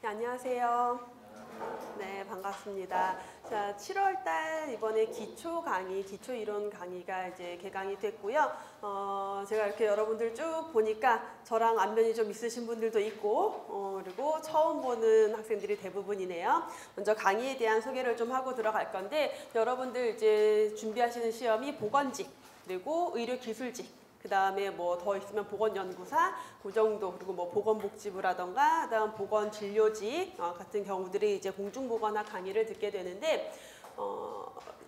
네, 안녕하세요. 네, 반갑습니다. 자, 7월달 이번에 기초 강의, 기초 이론 강의가 이제 개강이 됐고요. 제가 이렇게 여러분들 쭉 보니까 저랑 안면이 좀 있으신 분들도 있고, 그리고 처음 보는 학생들이 대부분이네요. 먼저 강의에 대한 소개를 좀 하고 들어갈 건데, 여러분들 이제 준비하시는 시험이 보건직, 그리고 의료기술직, 그 다음에 뭐 더 있으면 보건연구사 그 정도, 그리고 뭐 보건복지부라던가 그다음 보건진료직 같은 경우들이 이제 공중보건학 강의를 듣게 되는데,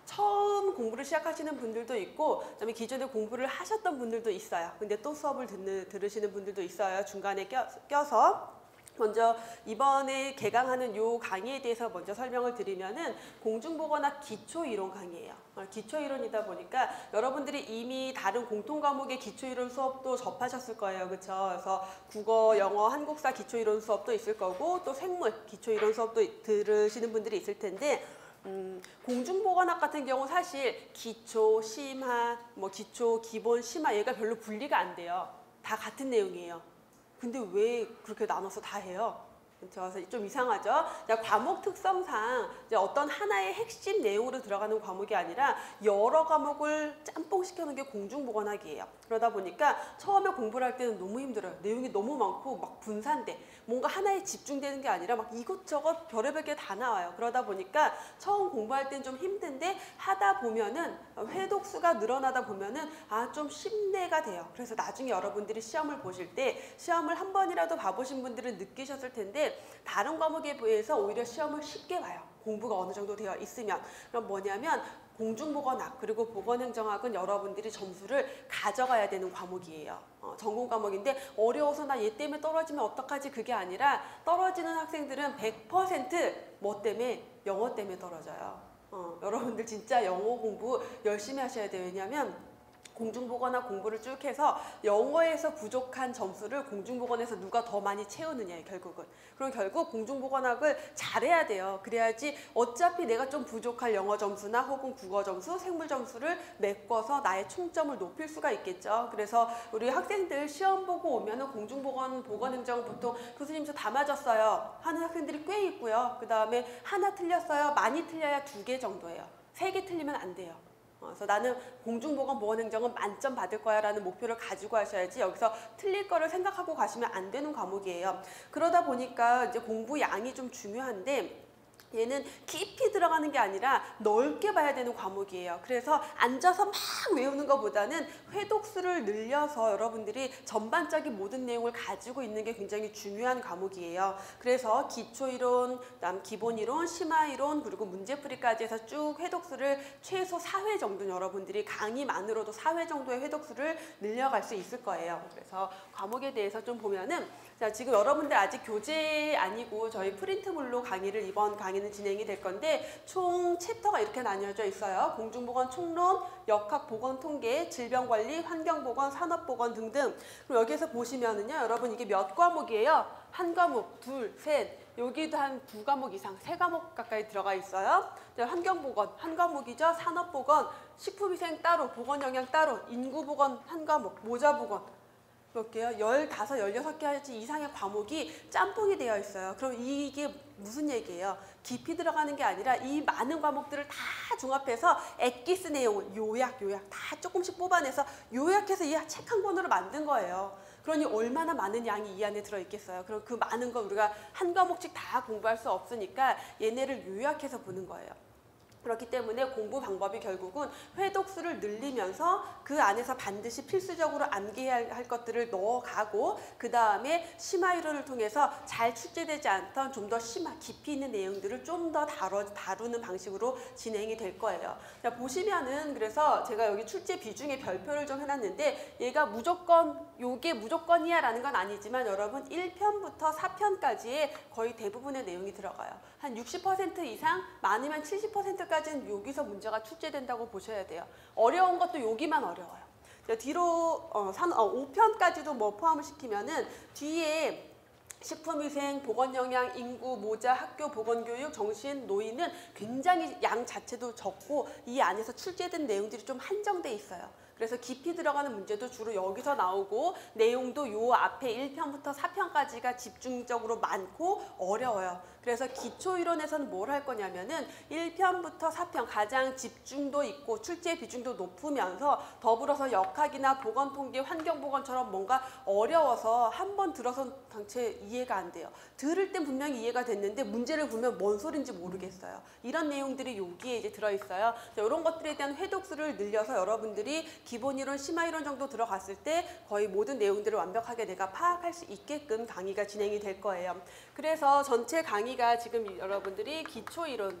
처음 공부를 시작하시는 분들도 있고, 그다음에 기존에 공부를 하셨던 분들도 있어요. 근데 또 수업을 들으시는 분들도 있어요. 중간에 껴서. 먼저 이번에 개강하는 요 강의에 대해서 먼저 설명을 드리면은 공중보건학 기초이론 강의예요. 기초이론이다 보니까 여러분들이 이미 다른 공통과목의 기초이론 수업도 접하셨을 거예요. 그렇죠? 그래서 국어, 영어, 한국사 기초이론 수업도 있을 거고, 또 생물 기초이론 수업도 들으시는 분들이 있을 텐데, 공중보건학 같은 경우 사실 기초, 심화, 뭐 기초, 기본, 심화 얘가 별로 분리가 안 돼요. 다 같은 내용이에요. 근데 왜 그렇게 나눠서 다 해요? 그래서 좀 이상하죠? 과목 특성상 이제 어떤 하나의 핵심 내용으로 들어가는 과목이 아니라 여러 과목을 짬뽕 시켜놓은 게 공중보건학이에요. 그러다 보니까 처음에 공부를 할 때는 너무 힘들어요. 내용이 너무 많고 막 분산돼. 뭔가 하나에 집중되는 게 아니라 막 이것저것 별의별 게 다 나와요. 그러다 보니까 처음 공부할 때는 좀 힘든데, 하다 보면은 회독수가 늘어나다 보면은 좀 쉽네가 돼요. 그래서 나중에 여러분들이 시험을 보실 때, 시험을 한 번이라도 봐보신 분들은 느끼셨을 텐데, 다른 과목에 비해서 오히려 시험을 쉽게 봐요. 공부가 어느 정도 되어 있으면. 그럼 뭐냐면 공중보건학 그리고 보건행정학은 여러분들이 점수를 가져가야 되는 과목이에요. 전공 과목인데 어려워서 나 얘 때문에 떨어지면 어떡하지, 그게 아니라 떨어지는 학생들은 100% 뭐 때문에? 영어 때문에 떨어져요. 여러분들 진짜 영어 공부 열심히 하셔야 돼요. 왜냐하면 공중보건학 공부를 쭉 해서 영어에서 부족한 점수를 공중보건에서 누가 더 많이 채우느냐예요, 결국은. 그럼 결국 공중보건학을 잘해야 돼요. 그래야지 어차피 내가 좀 부족할 영어 점수나 혹은 국어 점수, 생물 점수를 메꿔서 나의 총점을 높일 수가 있겠죠. 그래서 우리 학생들 시험 보고 오면은 공중보건, 보건행정 보통 교수님 저 다 맞았어요 하는 학생들이 꽤 있고요. 그 다음에 하나 틀렸어요. 많이 틀려야 2개 정도예요. 3개 틀리면 안 돼요. 그래서 나는 공중보건 보건행정은 만점 받을 거야 라는 목표를 가지고 하셔야지, 여기서 틀릴 거를 생각하고 가시면 안 되는 과목이에요. 그러다 보니까 이제 공부 양이 좀 중요한데, 얘는 깊이 들어가는 게 아니라 넓게 봐야 되는 과목이에요. 그래서 앉아서 막 외우는 것보다는 회독수를 늘려서 여러분들이 전반적인 모든 내용을 가지고 있는 게 굉장히 중요한 과목이에요. 그래서 기초이론, 그다음 기본이론, 심화이론, 그리고 문제풀이까지 해서 쭉 회독수를 최소 4회 정도는 여러분들이 강의만으로도 4회 정도의 회독수를 늘려갈 수 있을 거예요. 그래서 과목에 대해서 좀 보면은, 자, 지금 여러분들 아직 교재 아니고 저희 프린트물로 강의를 이번 강의는 진행이 될 건데, 총 챕터가 이렇게 나뉘어져 있어요. 공중보건 총론, 역학보건통계, 질병관리, 환경보건, 산업보건 등등. 그럼 여기에서 보시면은요, 여러분 이게 몇 과목이에요? 한 과목, 둘, 셋, 여기도 한 2과목 이상, 3과목 가까이 들어가 있어요. 환경보건 한 과목이죠. 산업보건, 식품위생 따로, 보건영양 따로, 인구보건 한 과목, 모자보건 몇 개요? 15, 16개 이상의 과목이 짬뽕이 되어 있어요. 그럼 이게 무슨 얘기예요? 깊이 들어가는 게 아니라 이 많은 과목들을 다 종합해서 엑기스 내용을 요약 다 조금씩 뽑아내서 요약해서 이 책 한 권으로 만든 거예요. 그러니 얼마나 많은 양이 이 안에 들어있겠어요. 그럼 그 많은 거 우리가 한 과목씩 다 공부할 수 없으니까 얘네를 요약해서 보는 거예요. 그렇기 때문에 공부 방법이 결국은 회독수를 늘리면서 그 안에서 반드시 필수적으로 암기해야 할 것들을 넣어가고, 그 다음에 심화이론을 통해서 잘 출제되지 않던 좀 더 심화, 깊이 있는 내용들을 좀 더 다루는 방식으로 진행이 될 거예요. 자, 보시면은 그래서 제가 여기 출제 비중의 별표를 좀 해놨는데, 얘가 무조건 요게 무조건이야 라는 건 아니지만 여러분 1편부터 4편까지의 거의 대부분의 내용이 들어가요. 한 60% 이상, 많으면 70%까지는 여기서 문제가 출제된다고 보셔야 돼요. 어려운 것도 여기만 어려워요. 뒤로 5편까지도 뭐 포함을 시키면은 뒤에 식품위생, 보건영양, 인구, 모자, 학교, 보건교육, 정신, 노인은 굉장히 양 자체도 적고 이 안에서 출제된 내용들이 좀 한정돼 있어요. 그래서 깊이 들어가는 문제도 주로 여기서 나오고 내용도 요 앞에 1편부터 4편까지가 집중적으로 많고 어려워요. 그래서 기초이론에서는 뭘 할 거냐면은 1편부터 4편 가장 집중도 있고 출제 비중도 높으면서 더불어서 역학이나 보건통계, 환경보건처럼 뭔가 어려워서 한번 들어서 당체 이해가 안 돼요. 들을 땐 분명히 이해가 됐는데 문제를 보면 뭔 소린지 모르겠어요. 이런 내용들이 여기에 이제 들어있어요. 이런 것들에 대한 회독수를 늘려서 여러분들이 기본이론, 심화이론 정도 들어갔을 때 거의 모든 내용들을 완벽하게 내가 파악할 수 있게끔 강의가 진행이 될 거예요. 그래서 전체 강의가 지금 여러분들이 기초이론,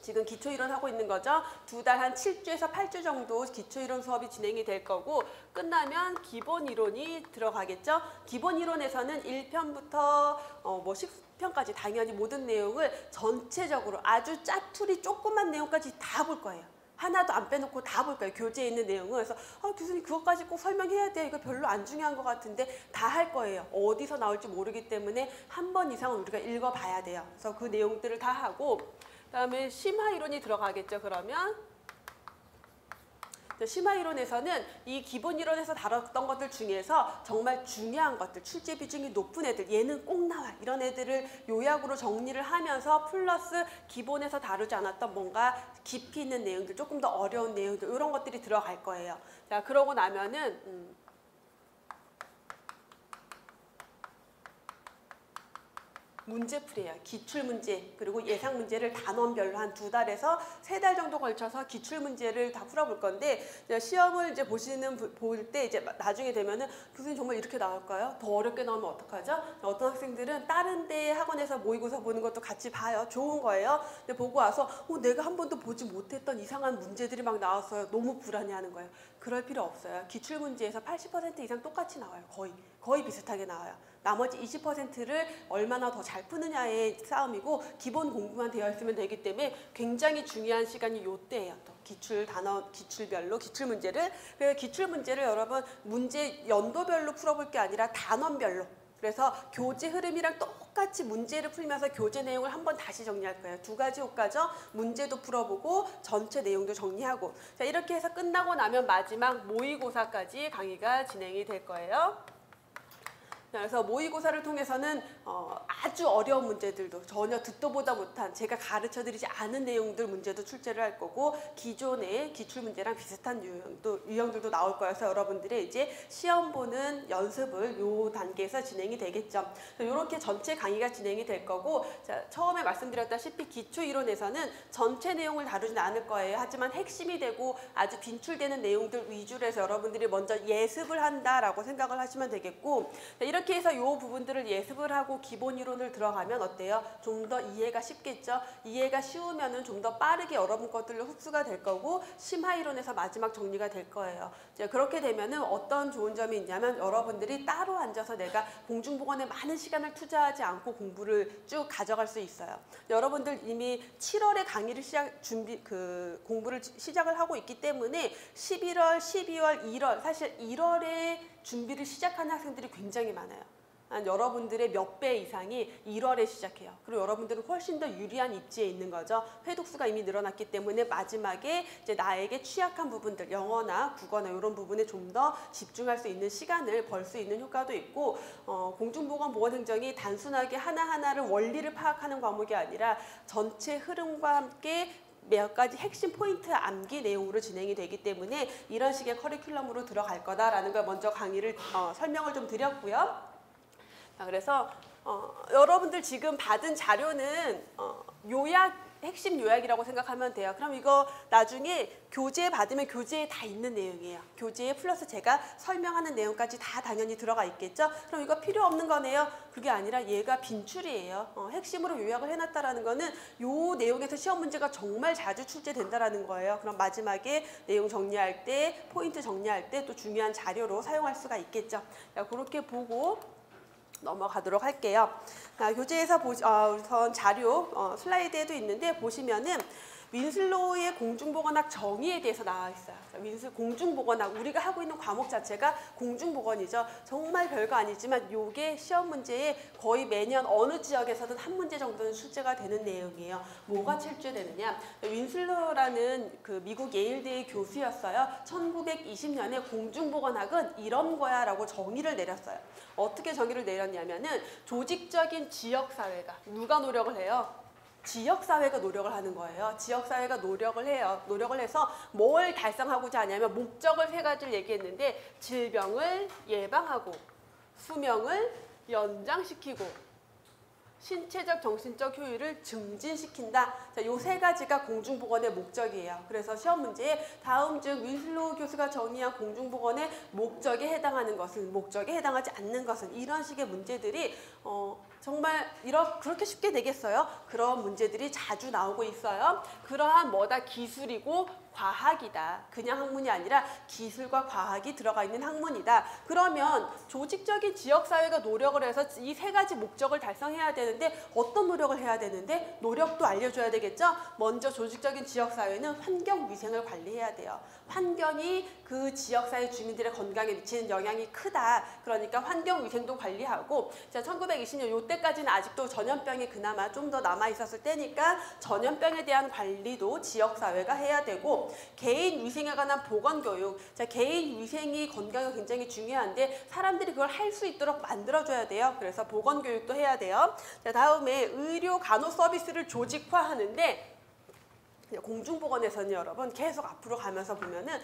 지금 기초이론 하고 있는 거죠. 두 달 한 7주에서 8주 정도 기초이론 수업이 진행이 될 거고 끝나면 기본이론이 들어가겠죠. 기본이론에서는 1편부터 10편까지 당연히 모든 내용을 전체적으로 아주 짜투리 조그만 내용까지 다 볼 거예요. 하나도 안 빼놓고 다 볼 거예요. 교재에 있는 내용을. 그래서 교수님 그것까지 꼭 설명해야 돼요. 이거 별로 안 중요한 것 같은데 다 할 거예요. 어디서 나올지 모르기 때문에 한 번 이상은 우리가 읽어봐야 돼요. 그래서 그 내용들을 다 하고 그다음에 심화이론이 들어가겠죠. 그러면 심화이론에서는 이 기본이론에서 다뤘던 것들 중에서 정말 중요한 것들, 출제 비중이 높은 애들, 얘는 꼭 나와 이런 애들을 요약으로 정리를 하면서 플러스 기본에서 다루지 않았던 뭔가 깊이 있는 내용들, 조금 더 어려운 내용들 이런 것들이 들어갈 거예요. 자, 그러고 나면은 문제풀이에요. 기출문제 그리고 예상문제를 단원별로 한 2달에서 3달 정도 걸쳐서 기출문제를 다 풀어볼 건데 시험을 이제 볼 때 이제 나중에 되면은 교수님 정말 이렇게 나올까요? 더 어렵게 나오면 어떡하죠? 어떤 학생들은 다른 데 학원에서 모의고사 보는 것도 같이 봐요. 좋은 거예요. 근데 보고 와서 내가 한 번도 보지 못했던 이상한 문제들이 막 나왔어요. 너무 불안해하는 거예요. 그럴 필요 없어요. 기출문제에서 80% 이상 똑같이 나와요. 거의 비슷하게 나와요. 나머지 20%를 얼마나 더 잘 푸느냐의 싸움이고 기본 공부만 되어 있으면 되기 때문에 굉장히 중요한 시간이 요때예요. 또 기출 단원, 기출별로 기출 문제를. 그래서 기출 문제를 여러분 문제 연도별로 풀어볼 게 아니라 단원별로. 그래서 교재 흐름이랑 똑같이 문제를 풀면서 교재 내용을 한번 다시 정리할 거예요. 2가지 효과죠. 문제도 풀어보고 전체 내용도 정리하고. 자, 이렇게 해서 끝나고 나면 마지막 모의고사까지 강의가 진행이 될 거예요. 그래서 모의고사를 통해서는 아주 어려운 문제들도 전혀 듣도 보다 못한 제가 가르쳐드리지 않은 내용들 문제도 출제를 할 거고 기존의 기출문제랑 비슷한 유형들도 나올 거여서 여러분들의 이제 시험 보는 연습을 요 단계에서 진행이 되겠죠. 이렇게 전체 강의가 진행이 될 거고 자, 처음에 말씀드렸다시피 기초이론에서는 전체 내용을 다루진 않을 거예요. 하지만 핵심이 되고 아주 빈출되는 내용들 위주로 해서 여러분들이 먼저 예습을 한다라고 생각을 하시면 되겠고 자, 이렇게 해서 이 부분들을 예습을 하고 기본 이론을 들어가면 어때요? 좀 더 이해가 쉽겠죠? 이해가 쉬우면은 좀 더 빠르게 여러분 것들로 흡수가 될 거고 심화 이론에서 마지막 정리가 될 거예요. 이제 그렇게 되면은 어떤 좋은 점이 있냐면 여러분들이 따로 앉아서 내가 공중보건에 많은 시간을 투자하지 않고 공부를 쭉 가져갈 수 있어요. 여러분들 이미 7월에 강의를 공부를 시작을 하고 있기 때문에 11월, 12월, 1월 사실 1월에 준비를 시작하는 학생들이 굉장히 많아요. 여러분들의 몇 배 이상이 1월에 시작해요. 그리고 여러분들은 훨씬 더 유리한 입지에 있는 거죠. 회독수가 이미 늘어났기 때문에 마지막에 이제 나에게 취약한 부분들, 영어나 국어나 이런 부분에 좀 더 집중할 수 있는 시간을 벌 수 있는 효과도 있고 공중보건 보건행정이 단순하게 하나하나를 원리를 파악하는 과목이 아니라 전체 흐름과 함께 몇 가지 핵심 포인트 암기 내용으로 진행이 되기 때문에 이런 식의 커리큘럼으로 들어갈 거다라는 걸 먼저 강의를 설명을 좀 드렸고요. 자, 그래서 여러분들 지금 받은 자료는 핵심 요약이라고 생각하면 돼요. 그럼 이거 나중에 교재 받으면 교재에 다 있는 내용이에요. 교재에 플러스 제가 설명하는 내용까지 다 당연히 들어가 있겠죠. 그럼 이거 필요 없는 거네요. 그게 아니라 얘가 빈출이에요. 핵심으로 요약을 해놨다라는 거는 요 내용에서 시험 문제가 정말 자주 출제된다라는 거예요. 그럼 마지막에 내용 정리할 때, 포인트 정리할 때 또 중요한 자료로 사용할 수가 있겠죠. 자, 그렇게 보고 넘어가도록 할게요. 교재에서 우선 자료 슬라이드에도 있는데 보시면은 윈슬로우의 공중보건학 정의에 대해서 나와 있어요. 공중보건학, 우리가 하고 있는 과목 자체가 공중보건이죠. 정말 별거 아니지만 요게 시험 문제에 거의 매년 어느 지역에서든 한 문제 정도는 출제가 되는 내용이에요. 뭐가 출제되느냐? 윈슬러라는 그 미국 예일대의 교수였어요. 1920년에 공중보건학은 이런 거야 라고 정의를 내렸어요. 어떻게 정의를 내렸냐면은 조직적인 지역사회가 누가 노력을 해요? 지역사회가 노력을 하는 거예요. 지역사회가 노력을 해요. 노력을 해서 뭘 달성하고자 하냐면 목적을 세 가지를 얘기했는데 질병을 예방하고 수명을 연장시키고 신체적, 정신적 효율을 증진시킨다. 자, 요 세 가지가 공중보건의 목적이에요. 그래서 시험 문제에 다음 중 윈슬로우 교수가 정의한 공중보건의 목적에 해당하는 것은, 목적에 해당하지 않는 것은 이런 식의 문제들이 정말 그렇게 쉽게 되겠어요? 그런 문제들이 자주 나오고 있어요. 그러한 뭐다? 기술이고 과학이다. 그냥 학문이 아니라 기술과 과학이 들어가 있는 학문이다. 그러면 조직적인 지역사회가 노력을 해서 이 세 가지 목적을 달성해야 되는데 어떤 노력을 해야 되는데 노력도 알려줘야 되겠죠? 먼저 조직적인 지역사회는 환경위생을 관리해야 돼요. 환경이 그 지역사회 주민들의 건강에 미치는 영향이 크다. 그러니까 환경위생도 관리하고 자 1920년 요때까지는 아직도 전염병이 그나마 좀 더 남아있었을 때니까 전염병에 대한 관리도 지역사회가 해야 되고 개인 위생에 관한 보건교육. 자, 개인 위생이 건강에 굉장히 중요한데 사람들이 그걸 할 수 있도록 만들어줘야 돼요. 그래서 보건교육도 해야 돼요. 자, 다음에 의료 간호 서비스를 조직화하는데 공중보건에서는 여러분 계속 앞으로 가면서 보면은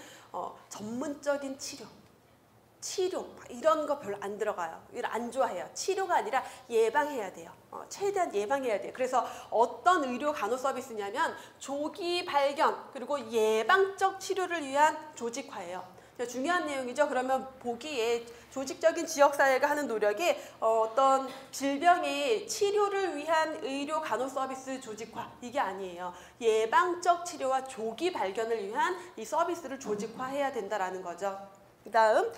전문적인 치료 이런 거 별로 안 들어가요. 이걸 안 좋아해요. 치료가 아니라 예방해야 돼요. 최대한 예방해야 돼요. 그래서 어떤 의료 간호 서비스냐면 조기 발견 그리고 예방적 치료를 위한 조직화예요. 중요한 내용이죠. 그러면 보기에 조직적인 지역사회가 하는 노력이 어떤 질병의 치료를 위한 의료 간호 서비스 조직화 이게 아니에요. 예방적 치료와 조기 발견을 위한 이 서비스를 조직화해야 된다라는 거죠. 그 다음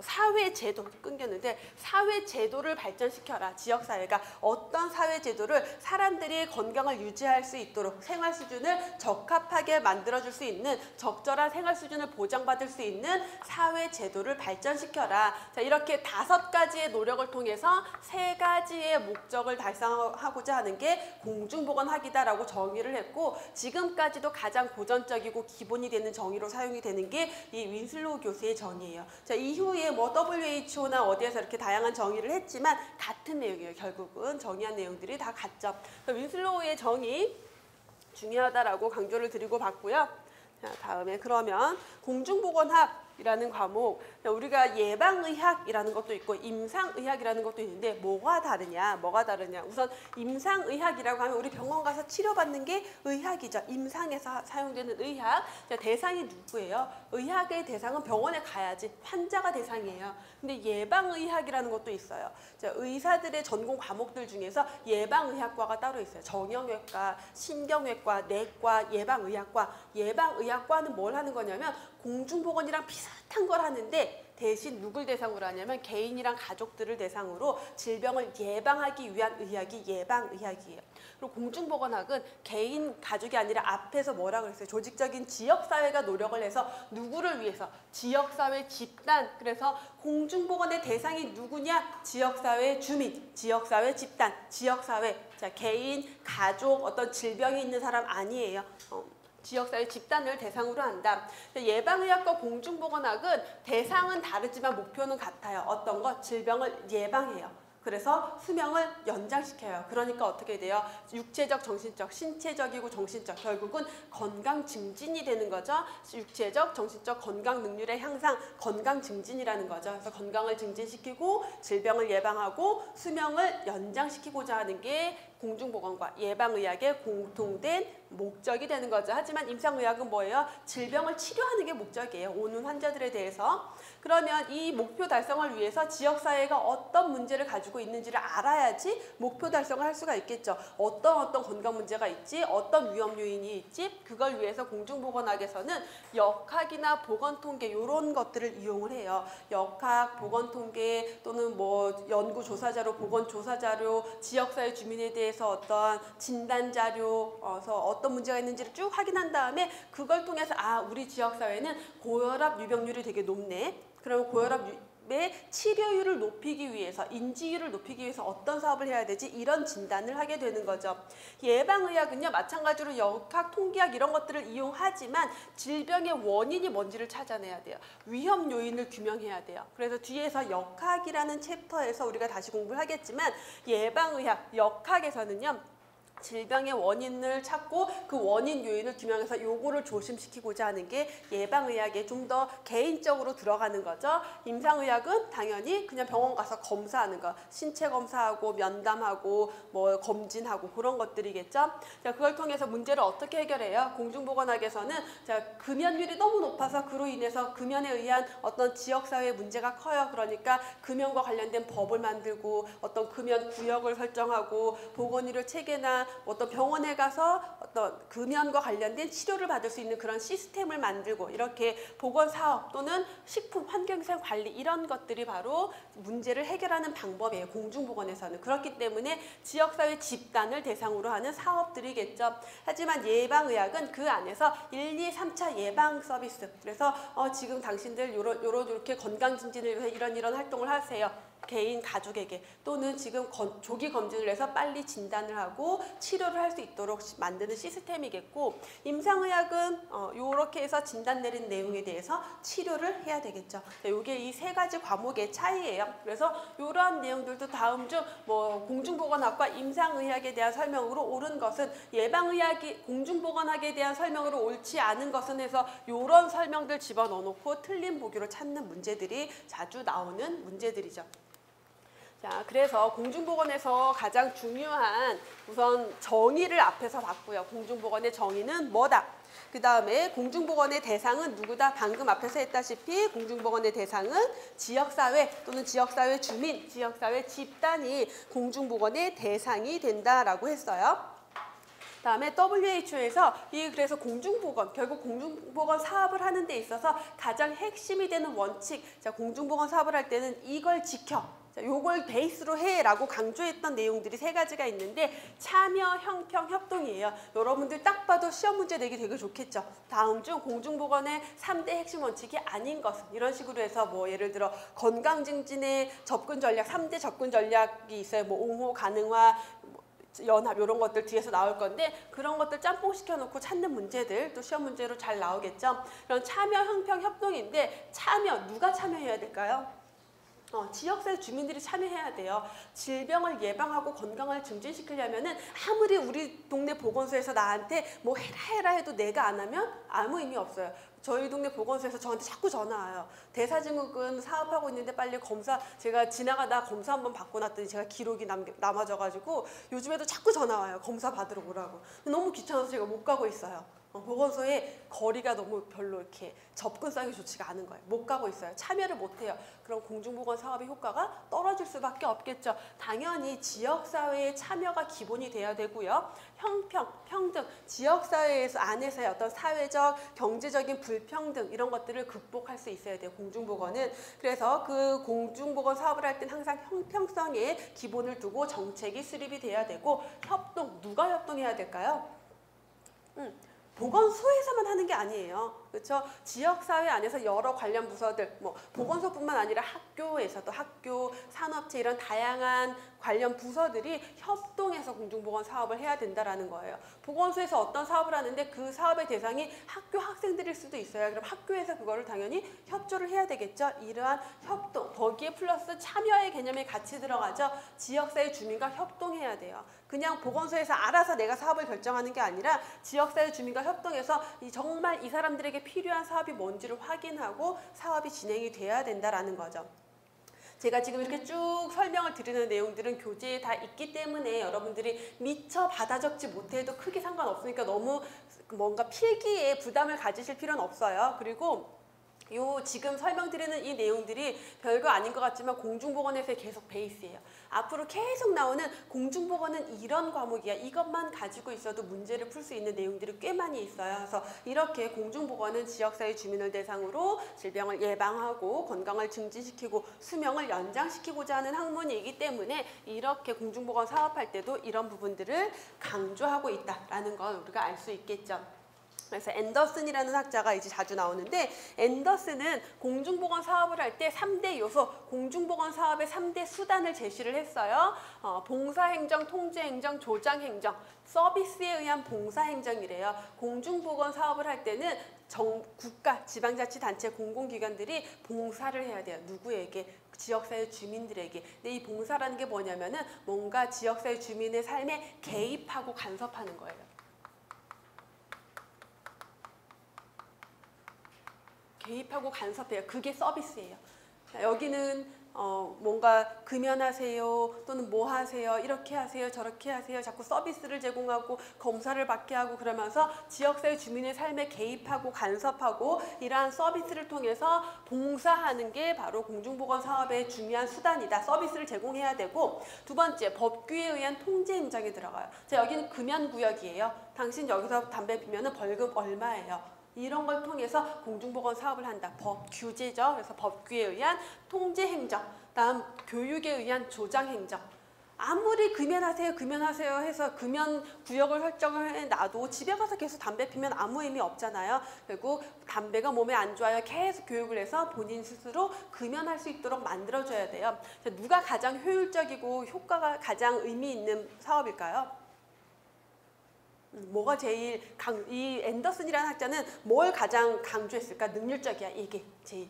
사회제도 끊겼는데 사회제도를 발전시켜라. 지역사회가 어떤 사회제도를 사람들이 건강을 유지할 수 있도록 생활 수준을 적합하게 만들어줄 수 있는 적절한 생활 수준을 보장받을 수 있는 사회제도를 발전시켜라. 자, 이렇게 5가지의 노력을 통해서 3가지의 목적을 달성하고자 하는 게 공중보건학이다라고 정의를 했고 지금까지도 가장 고전적이고 기본이 되는 정의로 사용이 되는 게 이 윈슬로우 교수의 정의예요. 자, 이후에 뭐 WHO나 어디에서 이렇게 다양한 정의를 했지만 같은 내용이에요. 결국은 정의한 내용들이 다 같죠. 윈슬로우의 정의 중요하다라고 강조를 드리고 봤고요. 자, 다음에 그러면 공중보건학이라는 과목 우리가 예방의학이라는 것도 있고 임상의학이라는 것도 있는데 뭐가 다르냐? 우선 임상의학이라고 하면 우리 병원 가서 치료받는 게 의학이죠. 임상에서 사용되는 의학. 자, 대상이 누구예요? 의학의 대상은 병원에 가야지 환자가 대상이에요. 근데 예방의학이라는 것도 있어요. 자, 의사들의 전공 과목들 중에서 예방의학과가 따로 있어요. 정형외과, 신경외과, 내과, 예방의학과. 예방의학과는 뭘 하는 거냐면 공중보건이랑 비슷한 걸 하는데 대신 누굴 대상으로 하냐면 개인이랑 가족들을 대상으로 질병을 예방하기 위한 의학이 예방의학이에요. 그리고 공중보건학은 개인, 가족이 아니라 앞에서 뭐라 그랬어요? 조직적인 지역사회가 노력을 해서 누구를 위해서? 지역사회 집단. 그래서 공중보건의 대상이 누구냐? 지역사회 주민, 지역사회 집단, 지역사회. 자, 개인, 가족, 어떤 질병이 있는 사람 아니에요. 지역사회 집단을 대상으로 한다. 예방의학과 공중보건학은 대상은 다르지만 목표는 같아요. 어떤 것? 질병을 예방해요. 그래서 수명을 연장시켜요. 그러니까 어떻게 돼요? 육체적, 정신적, 신체적이고 정신적 결국은 건강 증진이 되는 거죠. 육체적, 정신적 건강 능률의 향상, 건강 증진이라는 거죠. 그래서 건강을 증진시키고 질병을 예방하고 수명을 연장시키고자 하는 게 공중보건과 예방의학의 공통된 목적이 되는 거죠. 하지만 임상의학은 뭐예요? 질병을 치료하는 게 목적이에요. 오는 환자들에 대해서. 그러면 이 목표 달성을 위해서 지역사회가 어떤 문제를 가지고 있는지를 알아야지 목표 달성을 할 수가 있겠죠. 어떤 건강 문제가 있지, 어떤 위험 요인이 있지, 그걸 위해서 공중보건학에서는 역학이나 보건통계 이런 것들을 이용을 해요. 역학, 보건통계 또는 뭐 연구조사자료, 보건조사자료, 지역사회 주민에 대해 대해서 어떤 진단 자료에서 어떤 문제가 있는지를 쭉 확인한 다음에 그걸 통해서 아, 우리 지역사회는 고혈압 유병률이 되게 높네. 그러면 고혈압의 치료율을 높이기 위해서, 인지율을 높이기 위해서 어떤 사업을 해야 되지? 이런 진단을 하게 되는 거죠. 예방의학은요, 마찬가지로 역학, 통계학 이런 것들을 이용하지만 질병의 원인이 뭔지를 찾아내야 돼요. 위험 요인을 규명해야 돼요. 그래서 뒤에서 역학이라는 챕터에서 우리가 다시 공부를 하겠지만 예방의학, 역학에서는요, 질병의 원인을 찾고 그 원인 요인을 규명해서 요거를 조심시키고자 하는 게 예방의학에 좀 더 개인적으로 들어가는 거죠. 임상의학은 당연히 그냥 병원 가서 검사하는 거, 신체 검사하고 면담하고 뭐 검진하고 그런 것들이겠죠. 자, 그걸 통해서 문제를 어떻게 해결해요? 공중보건학에서는 자, 금연율이 너무 높아서 그로 인해서 금연에 의한 어떤 지역사회의 문제가 커요. 그러니까 금연과 관련된 법을 만들고 어떤 금연 구역을 설정하고 보건의료 체계나 어떤 병원에 가서 어떤 금연과 관련된 치료를 받을 수 있는 그런 시스템을 만들고 이렇게 보건사업 또는 식품, 환경위생 관리 이런 것들이 바로 문제를 해결하는 방법이에요. 공중보건에서는. 그렇기 때문에 지역사회 집단을 대상으로 하는 사업들이겠죠. 하지만 예방의학은 그 안에서 1, 2, 3차 예방 서비스. 그래서 지금 당신들 요렇게 건강증진을 위해서 이런 활동을 하세요. 개인 가족에게 또는 지금 조기 검진을 해서 빨리 진단을 하고 치료를 할 수 있도록 만드는 시스템이겠고, 임상의학은 이렇게 해서 진단 내린 내용에 대해서 치료를 해야 되겠죠. 이게 이 세 가지 과목의 차이예요. 그래서 이러한 내용들도 다음 중 뭐 공중보건학과 임상의학에 대한 설명으로 옳은 것은, 예방의학이 공중보건학에 대한 설명으로 옳지 않은 것은 해서 이런 설명들 집어넣어 놓고 틀린 보기로 찾는 문제들이 자주 나오는 문제들이죠. 자, 그래서 공중보건에서 가장 중요한 우선 정의를 앞에서 봤고요. 공중보건의 정의는 뭐다? 그 다음에 공중보건의 대상은 누구다? 방금 앞에서 했다시피 공중보건의 대상은 지역사회 또는 지역사회 주민, 지역사회 집단이 공중보건의 대상이 된다라고 했어요. 다음에 WHO에서 그래서 공중보건, 결국 공중보건 사업을 하는 데 있어서 가장 핵심이 되는 원칙, 자, 공중보건 사업을 할 때는 이걸 지켜. 요걸 베이스로 해라고 강조했던 내용들이 세 가지가 있는데 참여, 형평, 협동이에요. 여러분들 딱 봐도 시험 문제 내기 되게 좋겠죠. 다음 중 공중보건의 3대 핵심 원칙이 아닌 것은, 이런 식으로 해서 뭐 예를 들어 건강증진의 접근 전략, 3대 접근 전략이 있어요. 뭐 옹호, 가능화, 연합 이런 것들 뒤에서 나올 건데 그런 것들 짬뽕 시켜놓고 찾는 문제들 또 시험 문제로 잘 나오겠죠. 그런 참여, 형평, 협동인데 참여, 누가 참여해야 될까요? 지역사회 주민들이 참여해야 돼요. 질병을 예방하고 건강을 증진시키려면은 아무리 우리 동네 보건소에서 나한테 뭐 해라 해도 내가 안 하면 아무 의미 없어요. 저희 동네 보건소에서 저한테 자꾸 전화 와요. 대사증후군 사업하고 있는데 빨리 검사, 제가 지나가다 검사 한번 받고 났더니 제가 기록이 남아져가지고 요즘에도 자꾸 전화 와요. 검사 받으러 오라고. 너무 귀찮아서 제가 못 가고 있어요. 보건소에 거리가 너무 별로 이렇게 접근성이 좋지가 않은 거예요. 못 가고 있어요. 참여를 못 해요. 그럼 공중보건 사업의 효과가 떨어질 수밖에 없겠죠. 당연히 지역사회의 참여가 기본이 돼야 되고요. 형평, 평등, 지역사회에서 안에서의 어떤 사회적, 경제적인 불평등 이런 것들을 극복할 수 있어야 돼요. 공중보건은. 그래서 그 공중보건 사업을 할 땐 항상 형평성에 기본을 두고 정책이 수립이 돼야 되고, 협동, 누가 협동해야 될까요? 보건소에서만 하는 게 아니에요. 그렇죠? 지역사회 안에서 여러 관련 부서들, 뭐 보건소뿐만 아니라 학교에서도 학교, 산업체 이런 다양한 관련 부서들이 협동해서 공중보건 사업을 해야 된다라는 거예요. 보건소에서 어떤 사업을 하는데 그 사업의 대상이 학교 학생들일 수도 있어요. 그럼 학교에서 그거를 당연히 협조를 해야 되겠죠. 이러한 협동, 거기에 플러스 참여의 개념이 같이 들어가죠. 지역사회 주민과 협동해야 돼요. 그냥 보건소에서 알아서 내가 사업을 결정하는 게 아니라 지역사회 주민과 협동해서 정말 이 사람들에게 필요한 사업이 뭔지를 확인하고 사업이 진행이 돼야 된다라는 거죠. 제가 지금 이렇게 쭉 설명을 드리는 내용들은 교재에 다 있기 때문에 여러분들이 미처 받아 적지 못해도 크게 상관없으니까 너무 뭔가 필기에 부담을 가지실 필요는 없어요. 그리고 지금 설명드리는 이 내용들이 별거 아닌 것 같지만 공중보건에서의 계속 베이스예요. 앞으로 계속 나오는 공중보건은 이런 과목이야. 이것만 가지고 있어도 문제를 풀 수 있는 내용들이 꽤 많이 있어요. 그래서 이렇게 공중보건은 지역사회 주민을 대상으로 질병을 예방하고 건강을 증진시키고 수명을 연장시키고자 하는 학문이기 때문에 이렇게 공중보건 사업할 때도 이런 부분들을 강조하고 있다라는 걸 우리가 알 수 있겠죠. 그래서 앤더슨이라는 학자가 이제 자주 나오는데 앤더슨은 공중보건 사업을 할 때 3대 요소, 공중보건 사업의 3대 수단을 제시를 했어요. 봉사행정, 통제행정, 조장행정, 서비스에 의한 봉사행정이래요. 공중보건 사업을 할 때는 국가, 지방자치단체, 공공기관들이 봉사를 해야 돼요. 누구에게? 지역사회 주민들에게. 근데 이 봉사라는 게 뭐냐면은 뭔가 지역사회 주민의 삶에 개입하고 간섭하는 거예요. 개입하고 간섭해요. 그게 서비스예요. 여기는 뭔가 금연하세요 또는 뭐 하세요 이렇게 하세요 저렇게 하세요 자꾸 서비스를 제공하고 검사를 받게 하고 그러면서 지역사회 주민의 삶에 개입하고 간섭하고 이러한 서비스를 통해서 봉사하는 게 바로 공중보건 사업의 중요한 수단이다. 서비스를 제공해야 되고 두 번째 법규에 의한 통제 행정이 들어가요. 자, 여기는 금연구역이에요. 당신 여기서 담배 피면은 벌금 얼마예요. 이런 걸 통해서 공중보건 사업을 한다. 법 규제죠. 그래서 법규에 의한 통제행정, 다음 교육에 의한 조장행정. 아무리 금연하세요 해서 금연구역을 설정을 해놔도 집에 가서 계속 담배 피면 아무 의미 없잖아요. 결국 담배가 몸에 안 좋아요. 계속 교육을 해서 본인 스스로 금연할 수 있도록 만들어줘야 돼요. 누가 가장 효율적이고 효과가 가장 의미 있는 사업일까요? 뭐가 제일 이 앤더슨이라는 학자는 뭘 가장 강조했을까? 능률적이야. 이게 제일.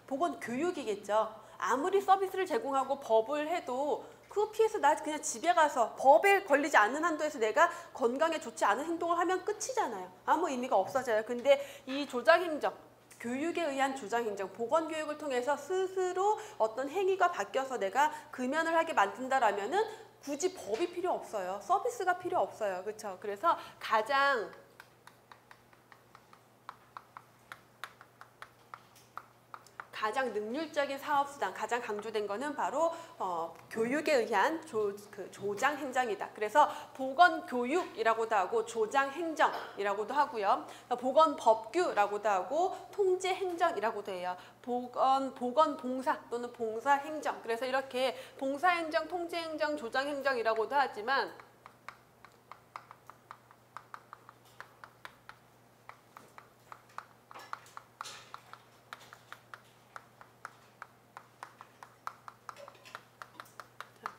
보건 교육이겠죠. 아무리 서비스를 제공하고 법을 해도 그거 피해서 나 그냥 집에 가서 법에 걸리지 않는 한도에서 내가 건강에 좋지 않은 행동을 하면 끝이잖아요. 아무 의미가 없어져요. 근데 이 조장행정, 교육에 의한 조장행정, 보건교육을 통해서 스스로 어떤 행위가 바뀌어서 내가 금연을 하게 만든다라면은 굳이 법이 필요 없어요. 서비스가 필요 없어요. 그렇죠? 그래서 가장 능률적인 사업수단, 가장 강조된 거는 바로 교육에 의한 조장행정이다. 그래서 보건교육이라고도 하고 조장행정이라고도 하고요. 보건법규라고도 하고 통제행정이라고도 해요. 보건봉사 또는 봉사행정. 그래서 이렇게 봉사행정, 통제행정, 조장행정이라고도 하지만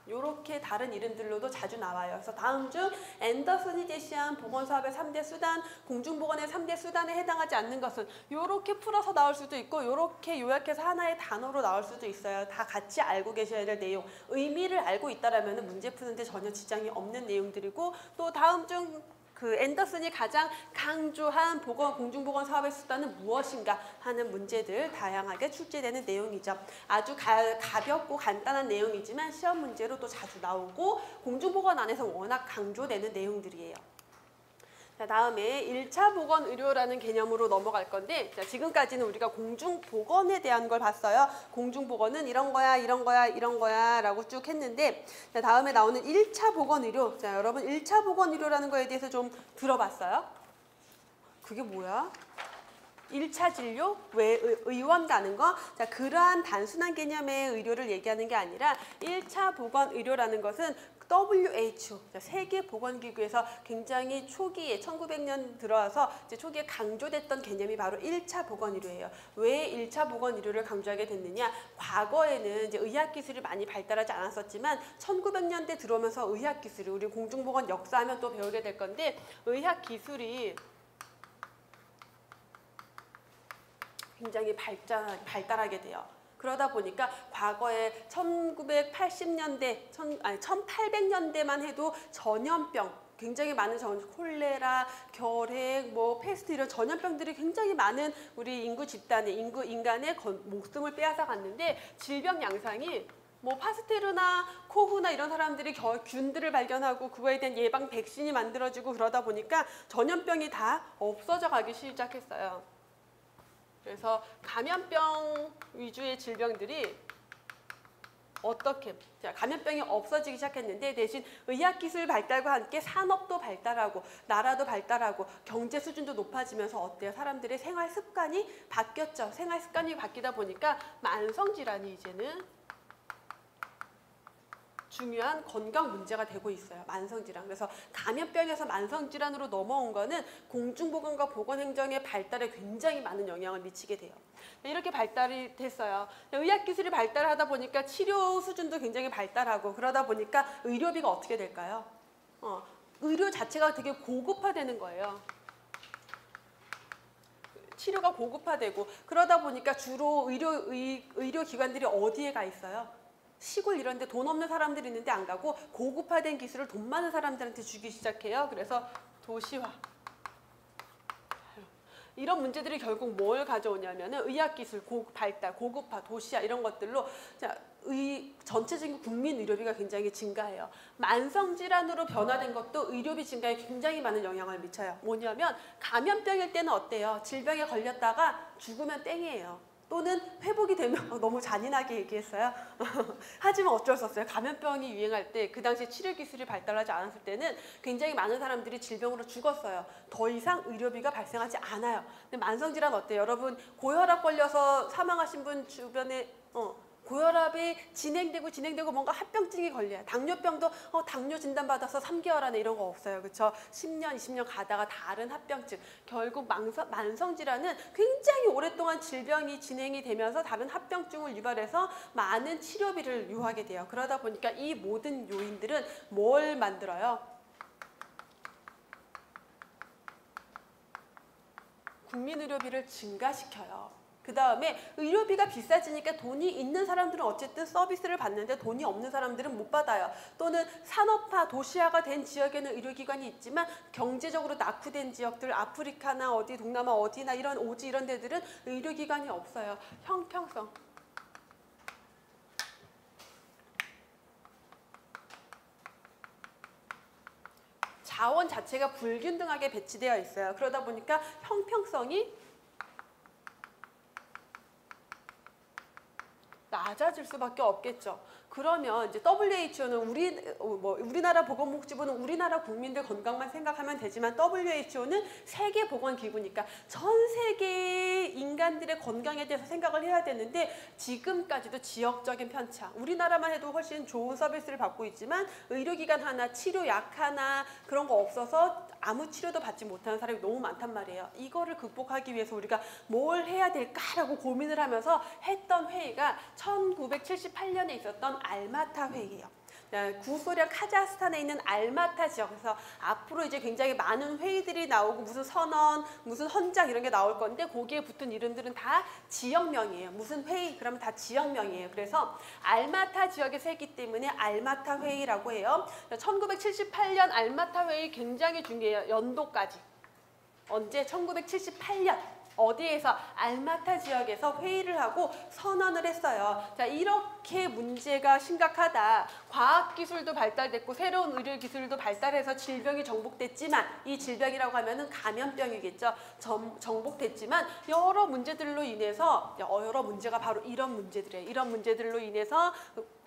이렇게 다른 이름들로도 자주 나와요. 그래서 다음 중 앤더슨이 제시한 보건사업의 3대 수단, 공중보건의 3대 수단에 해당하지 않는 것은 이렇게 풀어서 나올 수도 있고 이렇게 요약해서 하나의 단어로 나올 수도 있어요. 다 같이 알고 계셔야 될 내용. 의미를 알고 있다라면 문제 푸는데 전혀 지장이 없는 내용들이고 또 다음 중 앤더슨이 가장 강조한 공중보건 사업의 수단은 무엇인가 하는 문제들 다양하게 출제되는 내용이죠. 아주 가볍고 간단한 내용이지만 시험 문제로 또 자주 나오고 공중보건 안에서 워낙 강조되는 내용들이에요. 자, 다음에 1차 보건 의료라는 개념으로 넘어갈 건데 자, 지금까지는 우리가 공중보건에 대한 걸 봤어요. 공중보건은 이런 거야, 이런 거야, 이런 거야 라고 쭉 했는데 자, 다음에 나오는 1차 보건 의료. 자, 여러분 1차 보건 의료라는 거에 대해서 좀 들어봤어요? 그게 뭐야? 1차 진료? 왜 의원 가는 거? 자, 그러한 단순한 개념의 의료를 얘기하는 게 아니라 1차 보건 의료라는 것은 WHO, 세계보건기구에서 굉장히 초기에 1900년 들어와서 이제 초기에 강조됐던 개념이 바로 1차 보건의료예요. 왜 1차 보건의료를 강조하게 됐느냐? 과거에는 이제 의학기술이 많이 발달하지 않았었지만 1900년대 들어오면서 의학기술이 우리 공중보건 역사하면 또 배우게 될 건데 의학기술이 굉장히 발달하게 돼요. 그러다 보니까 과거에 1980년대, 1800년대만 해도 전염병, 굉장히 많은 콜레라, 결핵, 페스트 이런 전염병들이 굉장히 많은 우리 인구 집단의, 인간의 목숨을 빼앗아 갔는데 질병 양상이 파스테르나 코후나 이런 사람들이 균들을 발견하고 그거에 대한 예방 백신이 만들어지고 그러다 보니까 전염병이 다 없어져 가기 시작했어요. 그래서 감염병 위주의 질병들이 어떻게 감염병이 없어지기 시작했는데 대신 의학기술 발달과 함께 산업도 발달하고 나라도 발달하고 경제 수준도 높아지면서 어때요? 사람들의 생활 습관이 바뀌었죠. 생활 습관이 바뀌다 보니까 만성질환이 이제는 중요한 건강 문제가 되고 있어요. 만성질환. 그래서 감염병에서 만성질환으로 넘어온 거는 공중보건과 보건행정의 발달에 굉장히 많은 영향을 미치게 돼요. 이렇게 발달이 됐어요. 의학기술이 발달하다 보니까 치료 수준도 굉장히 발달하고 그러다 보니까 의료비가 어떻게 될까요? 의료 자체가 되게 고급화되는 거예요. 치료가 고급화되고 그러다 보니까 주로 의료기관들이 어디에 가 있어요? 시골 이런 데 돈 없는 사람들이 있는데 안 가고 고급화된 기술을 돈 많은 사람들한테 주기 시작해요. 그래서 도시화. 이런 문제들이 결국 뭘 가져오냐면은 의학기술 발달, 고급화, 도시화 이런 것들로 전체적인 국민 의료비가 굉장히 증가해요. 만성질환으로 변화된 것도 의료비 증가에 굉장히 많은 영향을 미쳐요. 뭐냐면 감염병일 때는 어때요? 질병에 걸렸다가 죽으면 땡이에요. 또는 회복이 되면 너무 잔인하게 얘기했어요. 하지만 어쩔 수 없어요. 감염병이 유행할 때 그 당시 치료 기술이 발달하지 않았을 때는 굉장히 많은 사람들이 질병으로 죽었어요. 더 이상 의료비가 발생하지 않아요. 근데 만성질환 어때요? 여러분 고혈압 걸려서 사망하신 분 주변에 고혈압이 진행되고 뭔가 합병증이 걸려요. 당뇨병도 당뇨 진단받아서 3개월 안에 이런 거 없어요. 그렇죠? 10년, 20년 가다가 다른 합병증. 결국 만성질환은 굉장히 오랫동안 질병이 진행이 되면서 다른 합병증을 유발해서 많은 치료비를 요하게 돼요. 그러다 보니까 이 모든 요인들은 뭘 만들어요? 국민의료비를 증가시켜요. 그 다음에 의료비가 비싸지니까 돈이 있는 사람들은 어쨌든 서비스를 받는데 돈이 없는 사람들은 못 받아요. 또는 산업화, 도시화가 된 지역에는 의료기관이 있지만 경제적으로 낙후된 지역들, 아프리카나 어디 동남아 어디나 이런 오지 이런 데들은 의료기관이 없어요. 형평성. 자원 자체가 불균등하게 배치되어 있어요. 그러다 보니까 형평성이 낮아질 수밖에 없겠죠. 그러면 이제 WHO는 우리나라 보건복지부는 우리나라 국민들 건강만 생각하면 되지만 WHO는 세계보건기구니까 전 세계의 인간들의 건강에 대해서 생각을 해야 되는데 지금까지도 지역적인 편차. 우리나라만 해도 훨씬 좋은 서비스를 받고 있지만 의료기관 하나, 치료약 하나 그런 거 없어서 아무 치료도 받지 못하는 사람이 너무 많단 말이에요. 이거를 극복하기 위해서 우리가 뭘 해야 될까라고 고민을 하면서 했던 회의가 1978년에 있었던 알마타 회의예요. 구소련 카자흐스탄에 있는 알마타 지역에서 앞으로 이제 굉장히 많은 회의들이 나오고 무슨 선언, 무슨 헌장 이런 게 나올 건데 거기에 붙은 이름들은 다 지역명이에요. 무슨 회의? 그러면 다 지역명이에요. 그래서 알마타 지역에서 했기 때문에 알마타 회의라고 해요. 1978년 알마타 회의 굉장히 중요해요. 연도까지. 언제? 1978년. 어디에서? 알마타 지역에서 회의를 하고 선언을 했어요. 자, 이렇게 문제가 심각하다. 과학기술도 발달됐고 새로운 의료기술도 발달해서 질병이 정복됐지만 이 질병이라고 하면은 감염병이겠죠. 정복됐지만 여러 문제들로 인해서 여러 문제가 바로 이런 문제들이에요. 이런 문제들로 인해서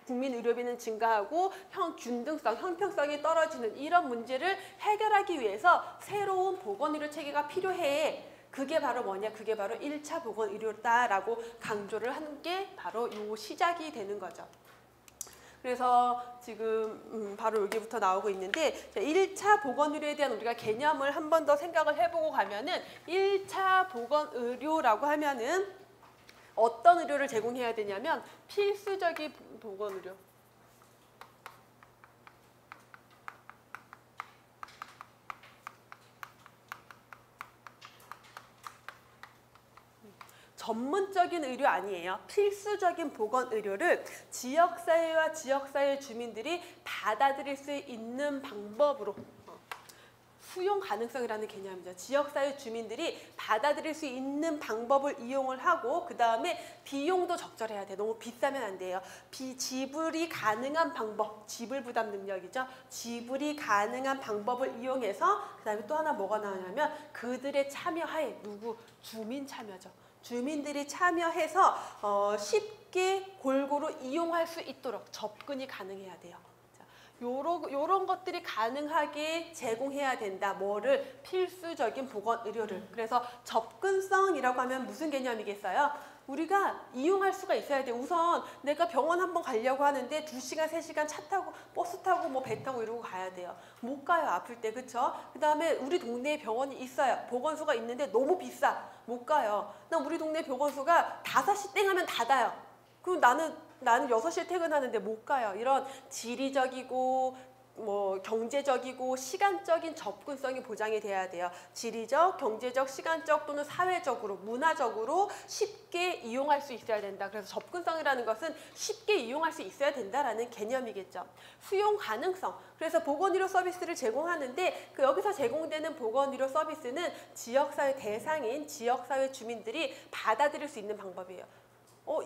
국민 의료비는 증가하고 균등성, 형평성이 떨어지는 이런 문제를 해결하기 위해서 새로운 보건의료 체계가 필요해. 그게 바로 뭐냐? 그게 바로 1차 보건의료다라고 강조를 한 게 바로 요 시작이 되는 거죠. 그래서 지금 바로 여기부터 나오고 있는데 1차 보건의료에 대한 우리가 개념을 한 번 더 생각을 해보고 가면은 1차 보건의료라고 하면은 어떤 의료를 제공해야 되냐면 필수적인 보건의료. 전문적인 의료 아니에요. 필수적인 보건의료를 지역사회와 지역사회 주민들이 받아들일 수 있는 방법으로 수용 가능성이라는 개념이죠. 지역사회 주민들이 받아들일 수 있는 방법을 이용을 하고 그 다음에 비용도 적절해야 돼. 너무 비싸면 안 돼요. 지불이 가능한 방법, 지불 부담 능력이죠. 지불이 가능한 방법을 이용해서 그 다음에 또 하나 뭐가 나오냐면 그들의 참여하에 누구? 주민 참여죠. 주민들이 참여해서 쉽게 골고루 이용할 수 있도록 접근이 가능해야 돼요. 요런 것들이 가능하게 제공해야 된다. 뭐를? 필수적인 보건 의료를. 그래서 접근성이라고 하면 무슨 개념이겠어요? 우리가 이용할 수가 있어야 돼. 우선 내가 병원 한번 가려고 하는데 2시간, 3시간 차 타고 버스 타고 뭐 배 타고 이러고 가야 돼요. 못 가요. 아플 때. 그쵸? 그 다음에 우리 동네에 병원이 있어요. 보건소가 있는데 너무 비싸. 못 가요. 나 우리 동네 보건소가 5시 땡 하면 닫아요. 그럼 나는 6시에 퇴근하는데 못 가요. 이런 지리적이고 뭐 경제적이고 시간적인 접근성이 보장이 돼야 돼요. 지리적, 경제적, 시간적 또는 사회적으로, 문화적으로 쉽게 이용할 수 있어야 된다. 그래서 접근성이라는 것은 쉽게 이용할 수 있어야 된다라는 개념이겠죠. 수용 가능성. 그래서 보건의료 서비스를 제공하는데 여기서 제공되는 보건의료 서비스는 지역사회 대상인 지역사회 주민들이 받아들일 수 있는 방법이에요.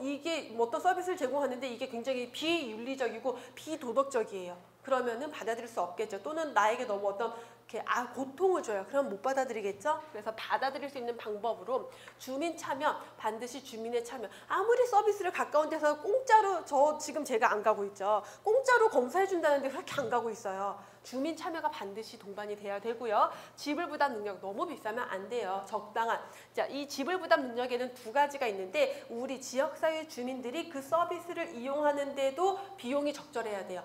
이게 뭐 어떤 서비스를 제공하는데 이게 굉장히 비윤리적이고 비도덕적이에요. 그러면은 받아들일 수 없겠죠. 또는 나에게 너무 어떤 이렇게 고통을 줘요. 그럼 못 받아들이겠죠. 그래서 받아들일 수 있는 방법으로 주민 참여, 반드시 주민의 참여. 아무리 서비스를 가까운 데서 공짜로 지금 제가 안 가고 있죠. 공짜로 검사해 준다는데 그렇게 안 가고 있어요. 주민 참여가 반드시 동반이 돼야 되고요. 지불 부담 능력 너무 비싸면 안 돼요. 적당한. 자, 이 지불 부담 능력에는 2가지가 있는데 우리 지역사회 주민들이 그 서비스를 이용하는데도 비용이 적절해야 돼요.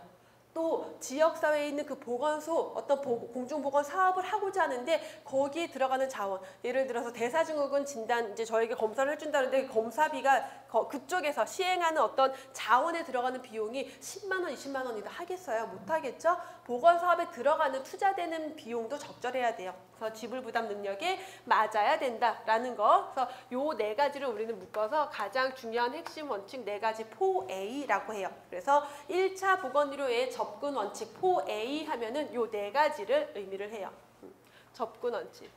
또 지역사회에 있는 그 보건소 어떤 공중보건 사업을 하고자 하는데 거기에 들어가는 자원, 예를 들어서 대사증후군 진단 이제 저에게 검사를 해준다는데 검사비가 그쪽에서 시행하는 어떤 자원에 들어가는 비용이 10만 원, 20만 원이다 하겠어요? 못하겠죠? 보건사업에 들어가는 투자되는 비용도 적절해야 돼요. 그래서 지불부담 능력에 맞아야 된다라는 거. 그래서 요 4가지를 우리는 묶어서 가장 중요한 핵심 원칙 4가지 4A라고 해요. 그래서 1차 보건의료의 접근 원칙 4A 하면은 요 4가지를 의미를 해요. 접근 원칙.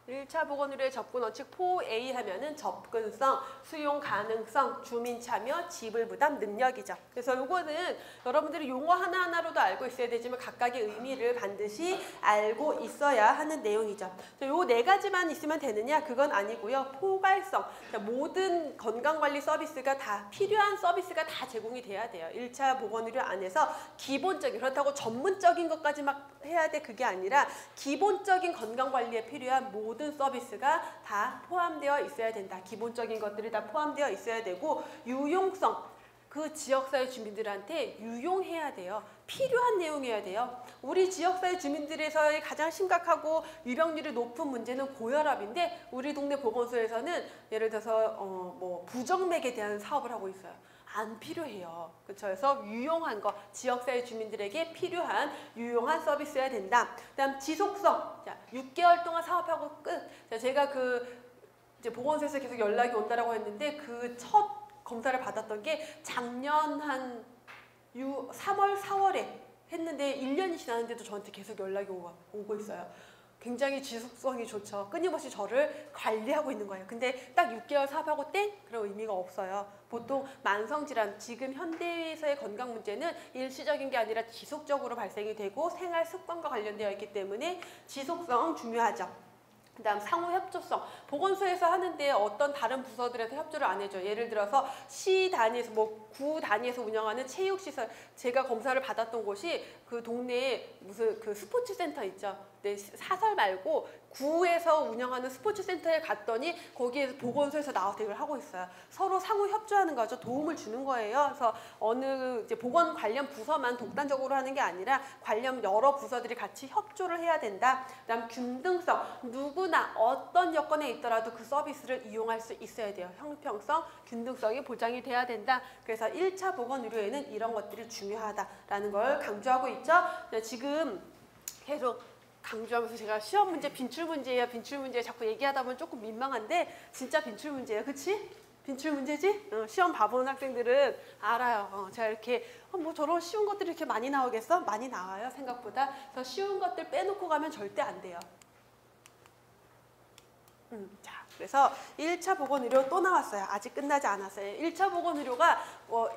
1차 보건의료의 접근 원칙 4A 하면은 접근성, 수용 가능성, 주민 참여, 지불 부담 능력이죠. 그래서 요거는 여러분들이 용어 하나하나로도 알고 있어야 되지만 각각의 의미를 반드시 알고 있어야 하는 내용이죠. 요 4가지만 있으면 되느냐? 그건 아니고요. 포괄성, 모든 건강관리 서비스가 다 필요한 서비스가 다 제공이 돼야 돼요. 1차 보건의료 안에서 기본적인, 그렇다고 전문적인 것까지 막 해야 돼 그게 아니라 기본적인 건강관리에 필요한 모든 서비스가 다 포함되어 있어야 된다. 기본적인 것들이 다 포함되어 있어야 되고 유용성, 그 지역사회 주민들한테 유용해야 돼요. 필요한 내용이어야 돼요. 우리 지역사회 주민들에서의 가장 심각하고 유병률이 높은 문제는 고혈압인데 우리 동네 보건소에서는 예를 들어서 뭐 부정맥에 대한 사업을 하고 있어요. 안 필요해요. 그렇죠? 그래서 유용한 거, 지역사회 주민들에게 필요한 유용한 서비스여야 된다. 그다음 지속성. 자, 6개월 동안 사업하고 끝. 자, 제가 이제 보건소에서 계속 연락이 온다라고 했는데 그 첫 검사를 받았던 게 작년 한 3월, 4월에 했는데 1년이 지났는데도 저한테 계속 연락이 오고 있어요. 굉장히 지속성이 좋죠. 끊임없이 저를 관리하고 있는 거예요. 근데 딱 6개월 사업하고 땡? 그런 의미가 없어요. 보통 만성질환, 지금 현대에서의 건강 문제는 일시적인 게 아니라 지속적으로 발생이 되고 생활 습관과 관련되어 있기 때문에 지속성 중요하죠. 그 다음 상호 협조성. 보건소에서 하는데 어떤 다른 부서들에서 협조를 안 해줘요. 예를 들어서 시 단위에서 구 단위에서 운영하는 체육시설. 제가 검사를 받았던 곳이 그 동네에 무슨 그 스포츠 센터 있죠. 네, 사설 말고 구에서 운영하는 스포츠 센터에 갔더니 거기에서 보건소에서 나와서 이걸 하고 있어요. 서로 상호 협조하는 거죠. 도움을 주는 거예요. 그래서 어느 이제 보건 관련 부서만 독단적으로 하는 게 아니라 관련 여러 부서들이 같이 협조를 해야 된다. 그다음 균등성. 누구나 어떤 여건에 있더라도 그 서비스를 이용할 수 있어야 돼요. 형평성, 균등성이 보장이 돼야 된다. 그래서 1차 보건 의료에는 이런 것들이 중요하다라는 걸 강조하고 있죠. 지금 계속 강조하면서 제가 시험 문제 빈출 문제예요. 빈출 문제 자꾸 얘기하다 보면 조금 민망한데 진짜 빈출 문제예요. 그치? 빈출 문제지? 시험 봐보는 학생들은 알아요. 제가 이렇게 뭐 저런 쉬운 것들이 이렇게 많이 나오겠어? 많이 나와요. 생각보다. 그래서 쉬운 것들 빼놓고 가면 절대 안 돼요. 자. 그래서 1차 보건의료 또 나왔어요. 아직 끝나지 않았어요. 1차 보건의료가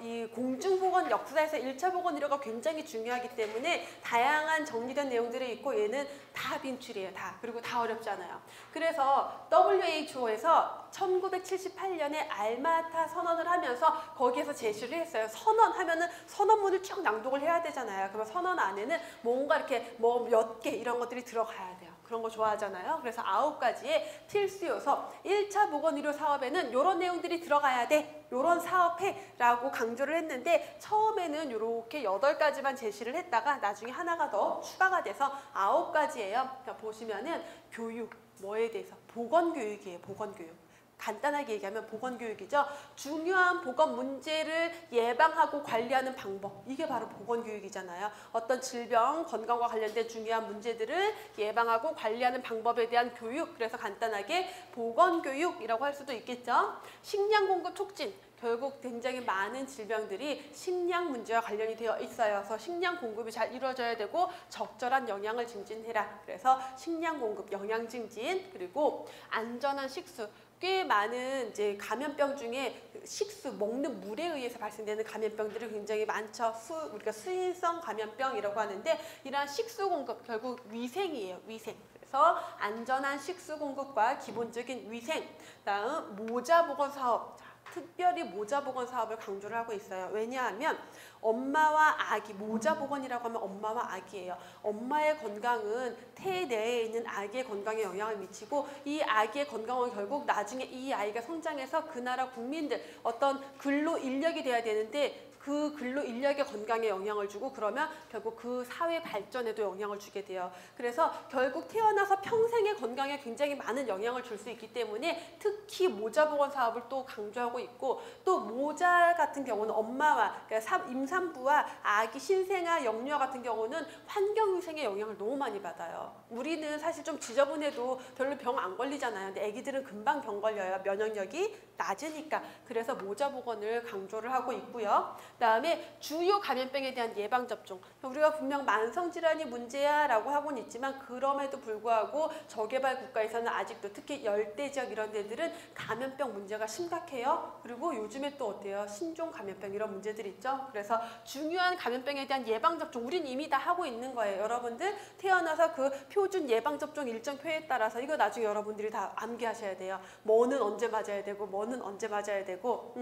이 공중보건 역사에서 1차 보건의료가 굉장히 중요하기 때문에 다양한 정리된 내용들이 있고 얘는 다 빈출이에요. 다. 그리고 다 어렵지 않아요. 그래서 WHO에서 1978년에 알마타 선언을 하면서 거기에서 제시를 했어요. 선언하면은 선언문을 쭉 낭독을 해야 되잖아요. 그럼 선언 안에는 뭔가 이렇게 뭐 몇 개 이런 것들이 들어가야 돼요. 그런 거 좋아하잖아요. 그래서 9가지의 필수 요소. 1차 보건의료 사업에는 이런 내용들이 들어가야 돼. 요런 사업해 라고 강조를 했는데 처음에는 이렇게 8가지만 제시를 했다가 나중에 하나가 더 추가가 돼서 9가지예요. 보시면은 교육, 뭐에 대해서? 보건교육이에요. 보건교육. 간단하게 얘기하면 보건교육이죠. 중요한 보건 문제를 예방하고 관리하는 방법. 이게 바로 보건교육이잖아요. 어떤 질병, 건강과 관련된 중요한 문제들을 예방하고 관리하는 방법에 대한 교육. 그래서 간단하게 보건교육이라고 할 수도 있겠죠. 식량 공급 촉진. 결국 굉장히 많은 질병들이 식량 문제와 관련이 되어 있어요. 그래서 식량 공급이 잘 이루어져야 되고 적절한 영양을 증진해라. 그래서 식량 공급, 영양 증진, 그리고 안전한 식수. 꽤 많은 이제 감염병 중에 식수, 먹는 물에 의해서 발생되는 감염병들이 굉장히 많죠. 우리가 수인성 감염병이라고 하는데 이러한 식수 공급, 결국 위생이에요. 위생. 그래서 안전한 식수 공급과 기본적인 위생, 다음 모자 보건 사업. 특별히 모자 보건 사업을 강조를 하고 있어요. 왜냐하면 엄마와 아기, 모자 보건이라고 하면 엄마와 아기예요. 엄마의 건강은 태 내에 있는 아기의 건강에 영향을 미치고 이 아기의 건강은 결국 나중에 이 아이가 성장해서 그 나라 국민들 어떤 근로 인력이 돼야 되는데 그 근로 인력의 건강에 영향을 주고 그러면 결국 그 사회 발전에도 영향을 주게 돼요. 그래서 결국 태어나서 평생의 건강에 굉장히 많은 영향을 줄 수 있기 때문에 특히 모자 보건 사업을 또 강조하고 있고 또 모자 같은 경우는 엄마와 그러니까 임산부와 아기 신생아 영유아 같은 경우는 환경위생의 영향을 너무 많이 받아요. 우리는 사실 좀 지저분해도 별로 병 안 걸리잖아요. 근데 아기들은 금방 병 걸려요. 면역력이 낮으니까. 그래서 모자 보건을 강조를 하고 있고요. 그다음에 주요 감염병에 대한 예방접종. 우리가 분명 만성질환이 문제야 라고 하고는 있지만 그럼에도 불구하고 저개발 국가에서는 아직도 특히 열대지역 이런 데들은 감염병 문제가 심각해요. 그리고 요즘에 또 어때요? 신종 감염병 이런 문제들이 있죠. 그래서 중요한 감염병에 대한 예방접종 우린 이미 다 하고 있는 거예요. 여러분들 태어나서 그 표준 예방접종 일정표에 따라서 이거 나중에 여러분들이 다 암기하셔야 돼요. 뭐는 언제 맞아야 되고 뭐는 언제 맞아야 되고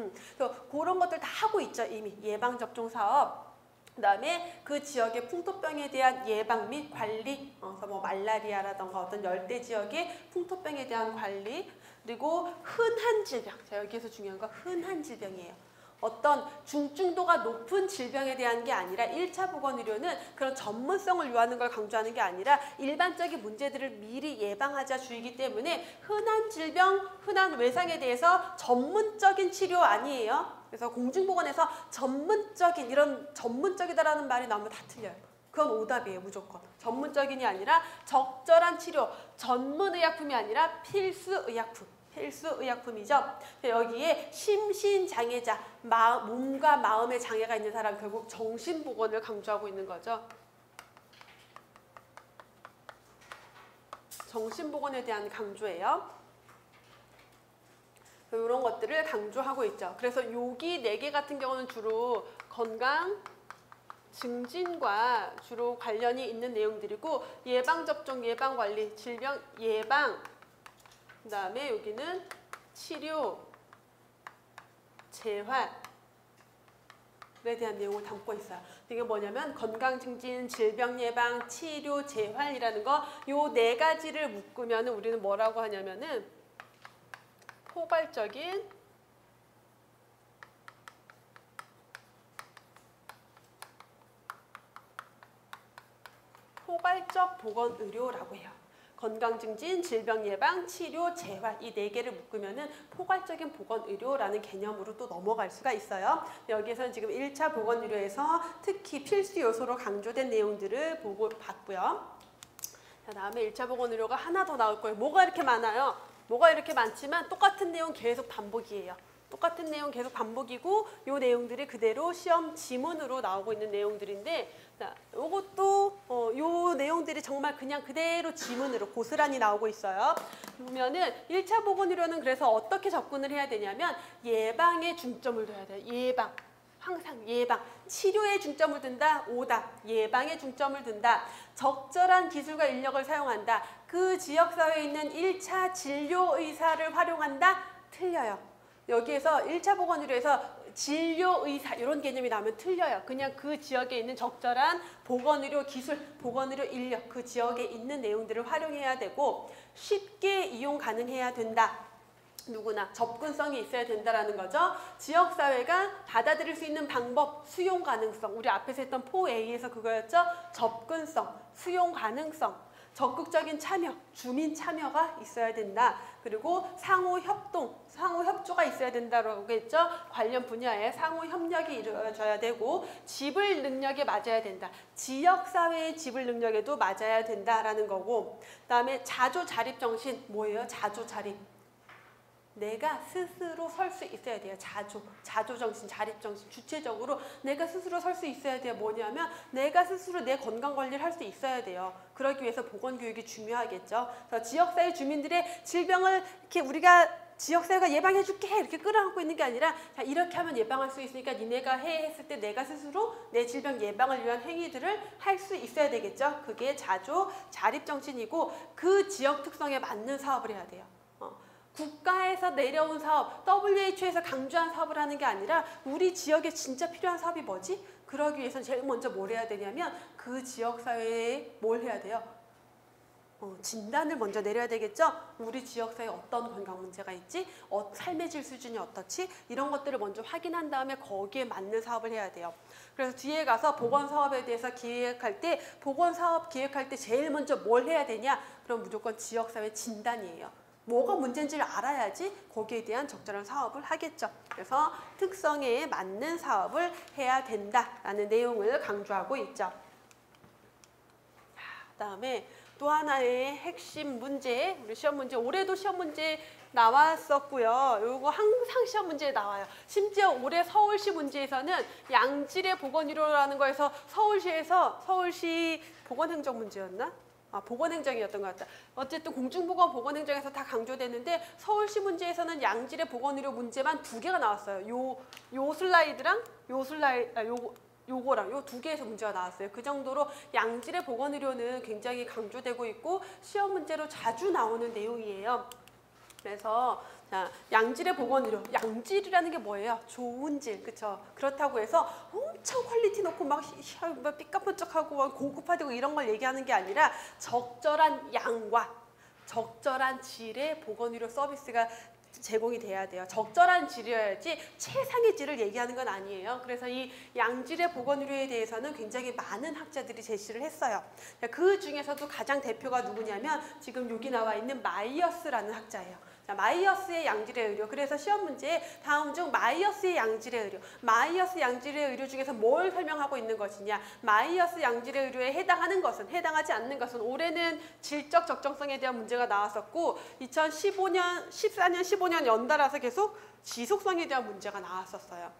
그런 것들 다 하고 있죠. 이미 예방접종 사업. 그다음에 그 지역의 풍토병에 대한 예방 및 관리, 그래서 뭐 말라리아라던가 어떤 열대 지역의 풍토병에 대한 관리, 그리고 흔한 질병. 자, 여기에서 중요한 거 흔한 질병이에요. 어떤 중증도가 높은 질병에 대한 게 아니라 1차 보건의료는 그런 전문성을 요하는 걸 강조하는 게 아니라 일반적인 문제들을 미리 예방하자 주의이기 때문에 흔한 질병, 흔한 외상에 대해서 전문적인 치료 아니에요. 그래서 공중보건에서 전문적인 이런 전문적이다라는 말이 나오면 다 틀려요. 그건 오답이에요. 무조건. 전문적인이 아니라 적절한 치료, 전문의약품이 아니라 필수의약품. 필수의약품이죠. 여기에 심신장애자, 몸과 마음의 장애가 있는 사람 결국 정신보건을 강조하고 있는 거죠. 정신보건에 대한 강조예요. 이런 것들을 강조하고 있죠. 그래서 여기 4개 같은 경우는 주로 건강 증진과 주로 관련이 있는 내용들이고 예방접종, 예방관리, 질병 예방, 그 다음에 여기는 치료, 재활에 대한 내용을 담고 있어요. 이게 뭐냐면 건강 증진, 질병 예방, 치료, 재활이라는 거 요 4가지를 묶으면 우리는 뭐라고 하냐면은 포괄적 보건의료라고 해요. 건강증진, 질병예방, 치료, 재활 이 4개를 묶으면은 포괄적인 보건의료라는 개념으로 또 넘어갈 수가 있어요. 여기에서는 지금 1차 보건의료에서 특히 필수 요소로 강조된 내용들을 봤고요. 자, 다음에 1차 보건의료가 하나 더 나올 거예요. 뭐가 이렇게 많아요? 뭐가 이렇게 많지만 똑같은 내용 계속 반복이에요. 똑같은 내용 계속 반복이고 요 내용들이 그대로 시험 지문으로 나오고 있는 내용들인데 자, 요것도 요 내용들이 정말 그냥 그대로 지문으로 고스란히 나오고 있어요. 보면은 1차 보건의료는 그래서 어떻게 접근을 해야 되냐면 예방에 중점을 둬야 돼요. 예방. 항상 예방. 치료에 중점을 둔다. 오답. 예방에 중점을 둔다. 적절한 기술과 인력을 사용한다. 그 지역사회에 있는 1차 진료의사를 활용한다. 틀려요. 여기에서 1차 보건의료에서 진료의사 이런 개념이 나오면 틀려요. 그냥 그 지역에 있는 적절한 보건의료 기술, 보건의료 인력 그 지역에 있는 내용들을 활용해야 되고 쉽게 이용 가능해야 된다. 누구나 접근성이 있어야 된다라는 거죠. 지역사회가 받아들일 수 있는 방법, 수용 가능성. 우리 앞에서 했던 4A에서 그거였죠. 접근성, 수용 가능성. 적극적인 참여, 주민 참여가 있어야 된다. 그리고 상호 협동, 상호 협조가 있어야 된다고 했죠. 관련 분야에 상호 협력이 이루어져야 되고 지불 능력에 맞아야 된다. 지역사회의 지불 능력에도 맞아야 된다라는 거고 그다음에 자조 자립 정신 뭐예요? 자조 자립. 내가 스스로 설 수 있어야 돼요. 자조정신, 자립정신, 주체적으로 내가 스스로 설 수 있어야 돼요. 뭐냐면 내가 스스로 내 건강관리를 할 수 있어야 돼요. 그러기 위해서 보건교육이 중요하겠죠. 그래서 지역사회 주민들의 질병을 이렇게 우리가 지역사회가 예방해줄게 이렇게 끌어안고 있는 게 아니라 자, 이렇게 하면 예방할 수 있으니까 니네가 해 했을 때 내가 스스로 내 질병 예방을 위한 행위들을 할 수 있어야 되겠죠. 그게 자조, 자립정신이고 그 지역 특성에 맞는 사업을 해야 돼요. 국가에서 내려온 사업, WHO에서 강조한 사업을 하는 게 아니라 우리 지역에 진짜 필요한 사업이 뭐지? 그러기 위해서는 제일 먼저 뭘 해야 되냐면 그 지역사회에 뭘 해야 돼요? 진단을 먼저 내려야 되겠죠? 우리 지역사회에 어떤 건강 문제가 있지? 삶의 질 수준이 어떻지? 이런 것들을 먼저 확인한 다음에 거기에 맞는 사업을 해야 돼요. 그래서 뒤에 가서 보건사업에 대해서 기획할 때 보건사업 기획할 때 제일 먼저 뭘 해야 되냐? 그럼 무조건 지역사회 진단이에요. 뭐가 문제인지를 알아야지 거기에 대한 적절한 사업을 하겠죠. 그래서 특성에 맞는 사업을 해야 된다라는 내용을 강조하고 있죠. 그다음에 또 하나의 핵심 문제, 우리 시험 문제, 올해도 시험 문제 나왔었고요. 요거 항상 시험 문제에 나와요. 심지어 올해 서울시 문제에서는 양질의 보건의료라는 거에서 서울시 보건행정 문제였나? 보건행정이었던 것 같다. 어쨌든 공중보건 보건행정에서 다 강조됐는데 서울시 문제에서는 양질의 보건의료 문제만 2개가 나왔어요. 요 슬라이드랑 요거랑 요 2개에서 문제가 나왔어요. 그 정도로 양질의 보건의료는 굉장히 강조되고 있고 시험 문제로 자주 나오는 내용이에요. 그래서 자, 양질의 보건의료, 양질이라는 게 뭐예요? 좋은 질, 그쵸? 그렇다고 해서 엄청 퀄리티 놓고 막 삐까뻔쩍하고 고급화되고 이런 걸 얘기하는 게 아니라 적절한 양과 적절한 질의 보건의료 서비스가 제공이 돼야 돼요. 적절한 질이어야지 최상의 질을 얘기하는 건 아니에요. 그래서 이 양질의 보건의료에 대해서는 굉장히 많은 학자들이 제시를 했어요. 그 중에서도 가장 대표가 누구냐면 지금 여기 나와 있는 마이어스라는 학자예요. 자, 마이어스의 양질의 의료. 그래서 시험 문제에 다음 중 마이어스의 양질의 의료. 마이어스 양질의 의료 중에서 뭘 설명하고 있는 것이냐. 마이어스 양질의 의료에 해당하는 것은, 해당하지 않는 것은 올해는 질적 적정성에 대한 문제가 나왔었고 2014년, 15년 연달아서 계속 지속성에 대한 문제가 나왔었어요.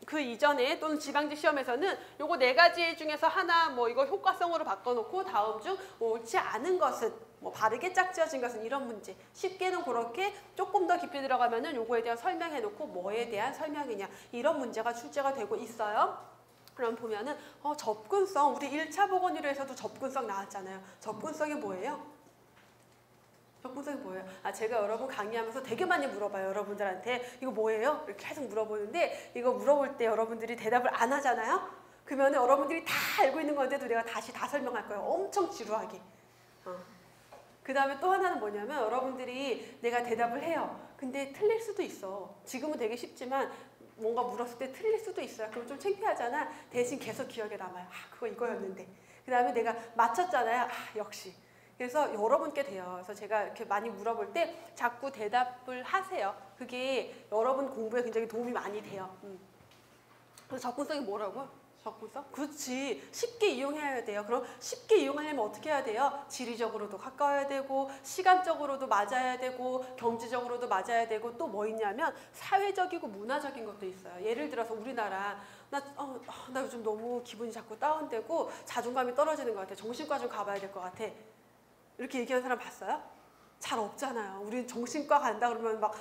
그 이전에 또는 지방직 시험에서는 요거 4가지 중에서 하나 뭐 이거 효과성으로 바꿔놓고 다음 중 옳지 않은 것은 뭐 바르게 짝지어진 것은 이런 문제. 쉽게는 그렇게 조금 더 깊이 들어가면은 요거에 대한 설명해놓고 뭐에 대한 설명이냐 이런 문제가 출제가 되고 있어요. 그럼 보면은 접근성 우리 1차 보건의료에서도 접근성 나왔잖아요. 접근성이 뭐예요? 접근성이 뭐예요? 제가 여러분 강의하면서 되게 많이 물어봐요. 여러분들한테 이거 뭐예요? 이렇게 계속 물어보는데 이거 물어볼 때 여러분들이 대답을 안 하잖아요? 그러면 여러분들이 다 알고 있는 건데도 내가 다시 다 설명할 거예요. 엄청 지루하게. 그 다음에 또 하나는 뭐냐면 여러분들이 내가 대답을 해요. 근데 틀릴 수도 있어. 지금은 되게 쉽지만 뭔가 물었을 때 틀릴 수도 있어요. 그럼 좀 창피하잖아. 대신 계속 기억에 남아요. 그거 이거였는데. 그 다음에 내가 맞췄잖아요. 역시. 그래서 여러분께 돼요. 그래서 제가 이렇게 많이 물어볼 때 자꾸 대답을 하세요. 그게 여러분 공부에 굉장히 도움이 많이 돼요. 그래서 접근성이 뭐라고요? 접근성? 그렇지. 쉽게 이용해야 돼요. 그럼 쉽게 이용하려면 어떻게 해야 돼요? 지리적으로도 가까워야 되고 시간적으로도 맞아야 되고 경제적으로도 맞아야 되고 또 뭐 있냐면 사회적이고 문화적인 것도 있어요. 예를 들어서 우리나라 나 요즘 너무 기분이 자꾸 다운되고 자존감이 떨어지는 것 같아. 정신과 좀 가봐야 될 것 같아. 이렇게 얘기하는 사람 봤어요? 잘 없잖아요. 우리 정신과 간다 그러면 막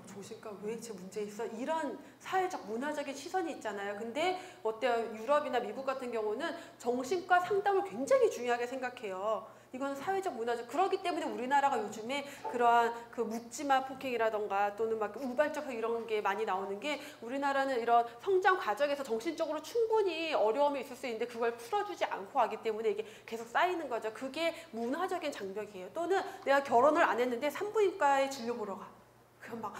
정신과 왜 제 문제 있어? 이런 사회적 문화적인 시선이 있잖아요. 근데 어때요? 유럽이나 미국 같은 경우는 정신과 상담을 굉장히 중요하게 생각해요. 이건 사회적 문화적 그렇기 때문에 우리나라가 요즘에 그러한 그 묻지마 폭행이라던가 또는 막 우발적 이런 게 많이 나오는 게 우리나라는 이런 성장 과정에서 정신적으로 충분히 어려움이 있을 수 있는데 그걸 풀어주지 않고 하기 때문에 이게 계속 쌓이는 거죠. 그게 문화적인 장벽이에요. 또는 내가 결혼을 안 했는데 산부인과에 진료 보러 가. 그럼 막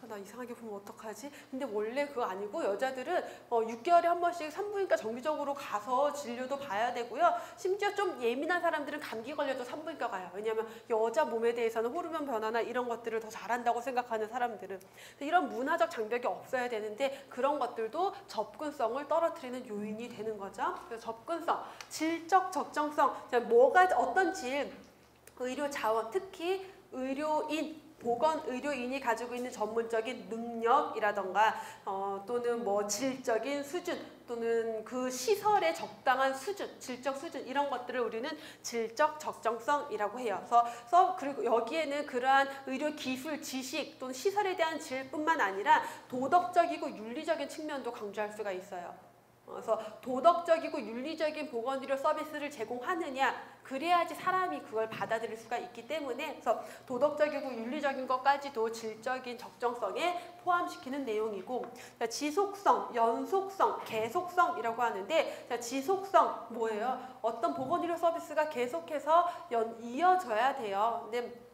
나 이상하게 보면 어떡하지? 근데 원래 그거 아니고 여자들은 6개월에 한 번씩 산부인과 정기적으로 가서 진료도 봐야 되고요. 심지어 좀 예민한 사람들은 감기 걸려도 산부인과 가요. 왜냐하면 여자 몸에 대해서는 호르몬 변화나 이런 것들을 더 잘한다고 생각하는 사람들은. 이런 문화적 장벽이 없어야 되는데 그런 것들도 접근성을 떨어뜨리는 요인이 되는 거죠. 그래서 접근성, 질적 적정성, 어떤 질, 의료 자원, 특히 의료인 보건의료인이 가지고 있는 전문적인 능력이라던가 또는 뭐 질적인 수준 또는 그 시설의 적당한 수준, 질적 수준 이런 것들을 우리는 질적 적정성이라고 해요. 그리고 여기에는 그러한 의료 기술, 지식 또는 시설에 대한 질뿐만 아니라 도덕적이고 윤리적인 측면도 강조할 수가 있어요. 그래서 도덕적이고 윤리적인 보건의료 서비스를 제공하느냐 그래야지 사람이 그걸 받아들일 수가 있기 때문에 그래서 도덕적이고 윤리적인 것까지도 질적인 적정성에 포함시키는 내용이고 지속성, 연속성, 계속성이라고 하는데 지속성 뭐예요? 어떤 보건의료 서비스가 계속해서 이어져야 돼요. 근데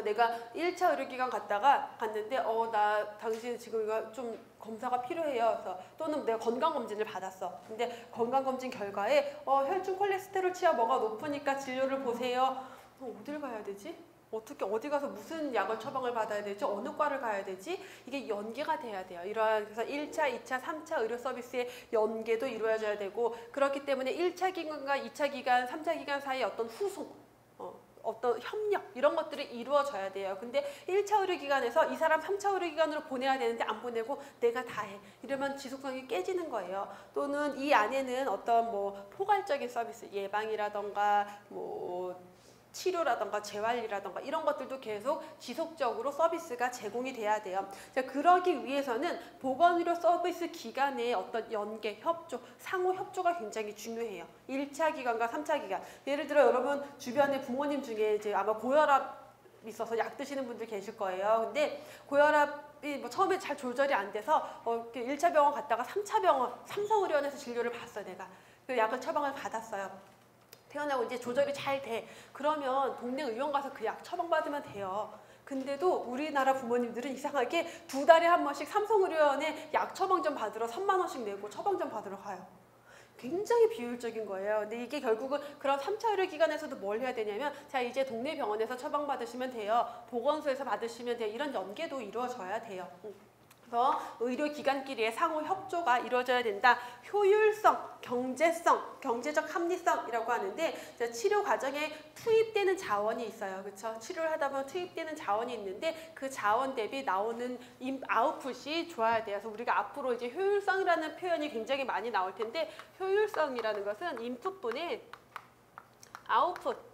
내가 1차 의료기관 갔는데 나 당신 지금 이거 좀 검사가 필요해요. 그래서 또는 내가 건강검진을 받았어. 근데 건강검진 결과에 혈중 콜레스테롤 치아 뭐가 높으니까 진료를 보세요. 어딜 가야 되지? 어디 가서 무슨 약을 처방을 받아야 되지? 어느 과를 가야 되지? 이게 연계가 돼야 돼요. 그래서 1차, 2차, 3차 의료 서비스의 연계도 이루어져야 되고 그렇기 때문에 1차 기관과 2차 기관, 3차 기관 사이에 어떤 후속 어떤 협력 이런 것들이 이루어져야 돼요. 근데 1차 의료기관에서 이 사람 3차 의료기관으로 보내야 되는데 안 보내고 내가 다 해. 이러면 지속성이 깨지는 거예요. 또는 이 안에는 어떤 뭐 포괄적인 서비스, 예방이라던가 뭐 치료라던가 재활이라던가 이런 것들도 계속 지속적으로 서비스가 제공이 돼야 돼요. 자, 그러기 위해서는 보건의료 서비스 기간의 어떤 연계, 협조, 상호 협조가 굉장히 중요해요. 1차 기관과 3차 기관. 예를 들어 여러분 주변에 부모님 중에 이제 아마 고혈압 있어서 약 드시는 분들 계실 거예요. 근데 고혈압이 뭐 처음에 잘 조절이 안 돼서 1차 병원 갔다가 3차 병원, 삼성의료원에서 진료를 봤어요. 내가. 그 약을 처방을 받았어요. 태어나고 이제 조절이 잘 돼. 그러면 동네 의원 가서 그 약 처방받으면 돼요. 근데도 우리나라 부모님들은 이상하게 2달에 한 번씩 삼성의료원에 약 처방전 받으러 3만 원씩 내고 처방전 받으러 가요. 굉장히 비효율적인 거예요. 근데 이게 결국은 그런 3차 의료기관에서도 뭘 해야 되냐면 자 이제 동네 병원에서 처방받으시면 돼요. 보건소에서 받으시면 돼요. 이런 연계도 이루어져야 돼요. 그래서 의료기관끼리의 상호 협조가 이루어져야 된다. 효율성, 경제성, 경제적 합리성이라고 하는데 치료 과정에 투입되는 자원이 있어요. 그렇죠? 치료를 하다 보면 투입되는 자원이 있는데 그 자원 대비 나오는 아웃풋이 좋아야 돼요. 그래서 우리가 앞으로 이제 효율성이라는 표현이 굉장히 많이 나올 텐데 효율성이라는 것은 인풋분의 아웃풋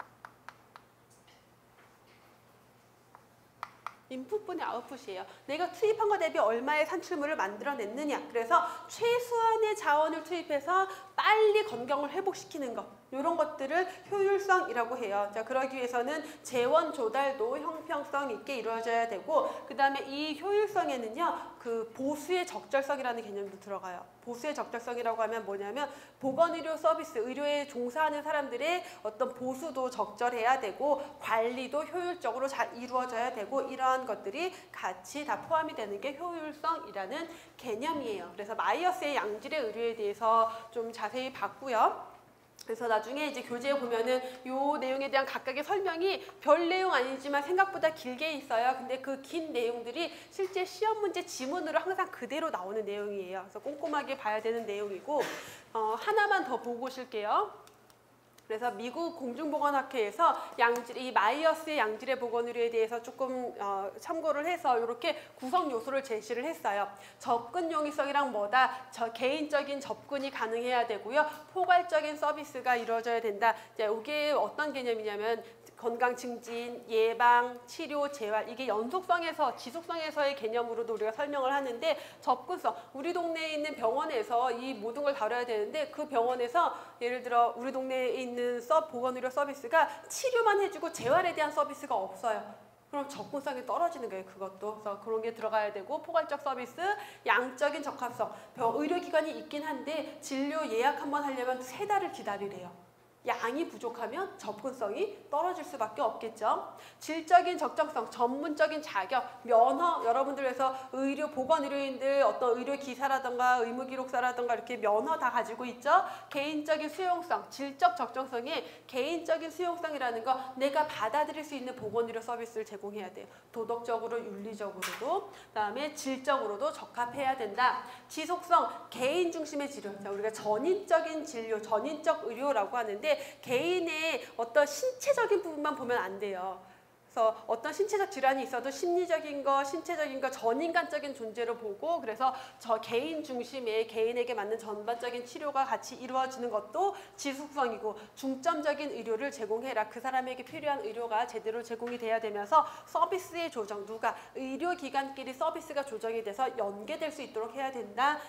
인풋분의 아웃풋이에요. 내가 투입한 것 대비 얼마의 산출물을 만들어냈느냐. 그래서 최소한의 자원을 투입해서 빨리 건강을 회복시키는 것. 이런 것들을 효율성이라고 해요. 자, 그러기 위해서는 재원 조달도 형평성 있게 이루어져야 되고 그 다음에 이 효율성에는요. 그 보수의 적절성이라는 개념도 들어가요. 보수의 적절성이라고 하면 뭐냐면 보건의료 서비스, 의료에 종사하는 사람들의 어떤 보수도 적절해야 되고 관리도 효율적으로 잘 이루어져야 되고 이러한 것들이 같이 다 포함이 되는 게 효율성이라는 개념이에요. 그래서 마이어스의 양질의 의료에 대해서 좀 자세히 봤고요. 그래서 나중에 이제 교재에 보면은 요 내용에 대한 각각의 설명이 별 내용 아니지만 생각보다 길게 있어요. 근데 그 긴 내용들이 실제 시험 문제 지문으로 항상 그대로 나오는 내용이에요. 그래서 꼼꼼하게 봐야 되는 내용이고, 하나만 더 보고 오실게요. 그래서 미국 공중보건학회에서 이 마이어스의 양질의 보건의료에 대해서 조금 참고를 해서 이렇게 구성 요소를 제시를 했어요. 접근 용이성이랑 뭐다? 개인적인 접근이 가능해야 되고요. 포괄적인 서비스가 이루어져야 된다. 이게 어떤 개념이냐면 건강 증진, 예방, 치료, 재활, 이게 연속성에서 지속성에서의 개념으로도 우리가 설명을 하는데, 접근성, 우리 동네에 있는 병원에서 이 모든 걸 다뤄야 되는데 그 병원에서 예를 들어 우리 동네에 있는 보건의료 서비스가 치료만 해주고 재활에 대한 서비스가 없어요. 그럼 접근성이 떨어지는 거예요. 그것도. 그래서 그런 게 들어가야 되고, 포괄적 서비스, 양적인 적합성. 의료기관이 있긴 한데 진료 예약 한번 하려면 3달을 기다리래요. 양이 부족하면 접근성이 떨어질 수밖에 없겠죠. 질적인 적정성, 전문적인 자격, 면허, 여러분들에서 보건의료인들 어떤 의료기사라든가 의무기록사라든가 이렇게 면허 다 가지고 있죠. 개인적인 수용성, 질적 적정성이 개인적인 수용성이라는 거, 내가 받아들일 수 있는 보건의료 서비스를 제공해야 돼요. 도덕적으로, 윤리적으로도, 그다음에 질적으로도 적합해야 된다. 지속성, 개인 중심의 치료. 우리가 전인적인 진료, 전인적 의료라고 하는데, 개인의 어떤 신체적인 부분만 보면 안 돼요. 그래서 어떤 신체적 질환이 있어도 심리적인 거, 신체적인 거, 전인간적인 존재로 보고, 그래서 저 개인 중심의 개인에게 맞는 전반적인 치료가 같이 이루어지는 것도 지속성이고, 중점적인 의료를 제공해라. 그 사람에게 필요한 의료가 제대로 제공이 돼야 되면서 서비스의 조정, 의료기관끼리 서비스가 조정이 돼서 연계될 수 있도록 해야 된다.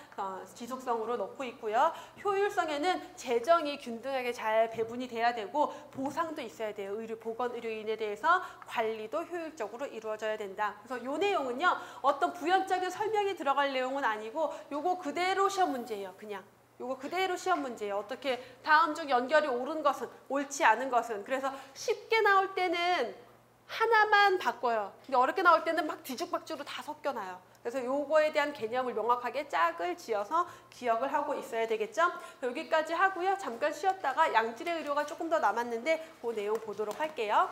지속성으로 넣고 있고요. 효율성에는 재정이 균등하게 잘 배분이 돼야 되고, 보상도 있어야 돼요. 보건의료인에 대해서 관리도 효율적으로 이루어져야 된다. 그래서 이 내용은요, 어떤 부연적인 설명이 들어갈 내용은 아니고 요거 그대로 시험 문제예요. 그냥 요거 그대로 시험 문제예요. 어떻게 다음 중 연결이 옳은 것은, 옳지 않은 것은. 그래서 쉽게 나올 때는 하나만 바꿔요. 근데 어렵게 나올 때는 막 뒤죽박죽으로 다 섞여놔요. 그래서 요거에 대한 개념을 명확하게 짝을 지어서 기억을 하고 있어야 되겠죠? 여기까지 하고요. 잠깐 쉬었다가 양질의 의료가 조금 더 남았는데 그 내용 보도록 할게요.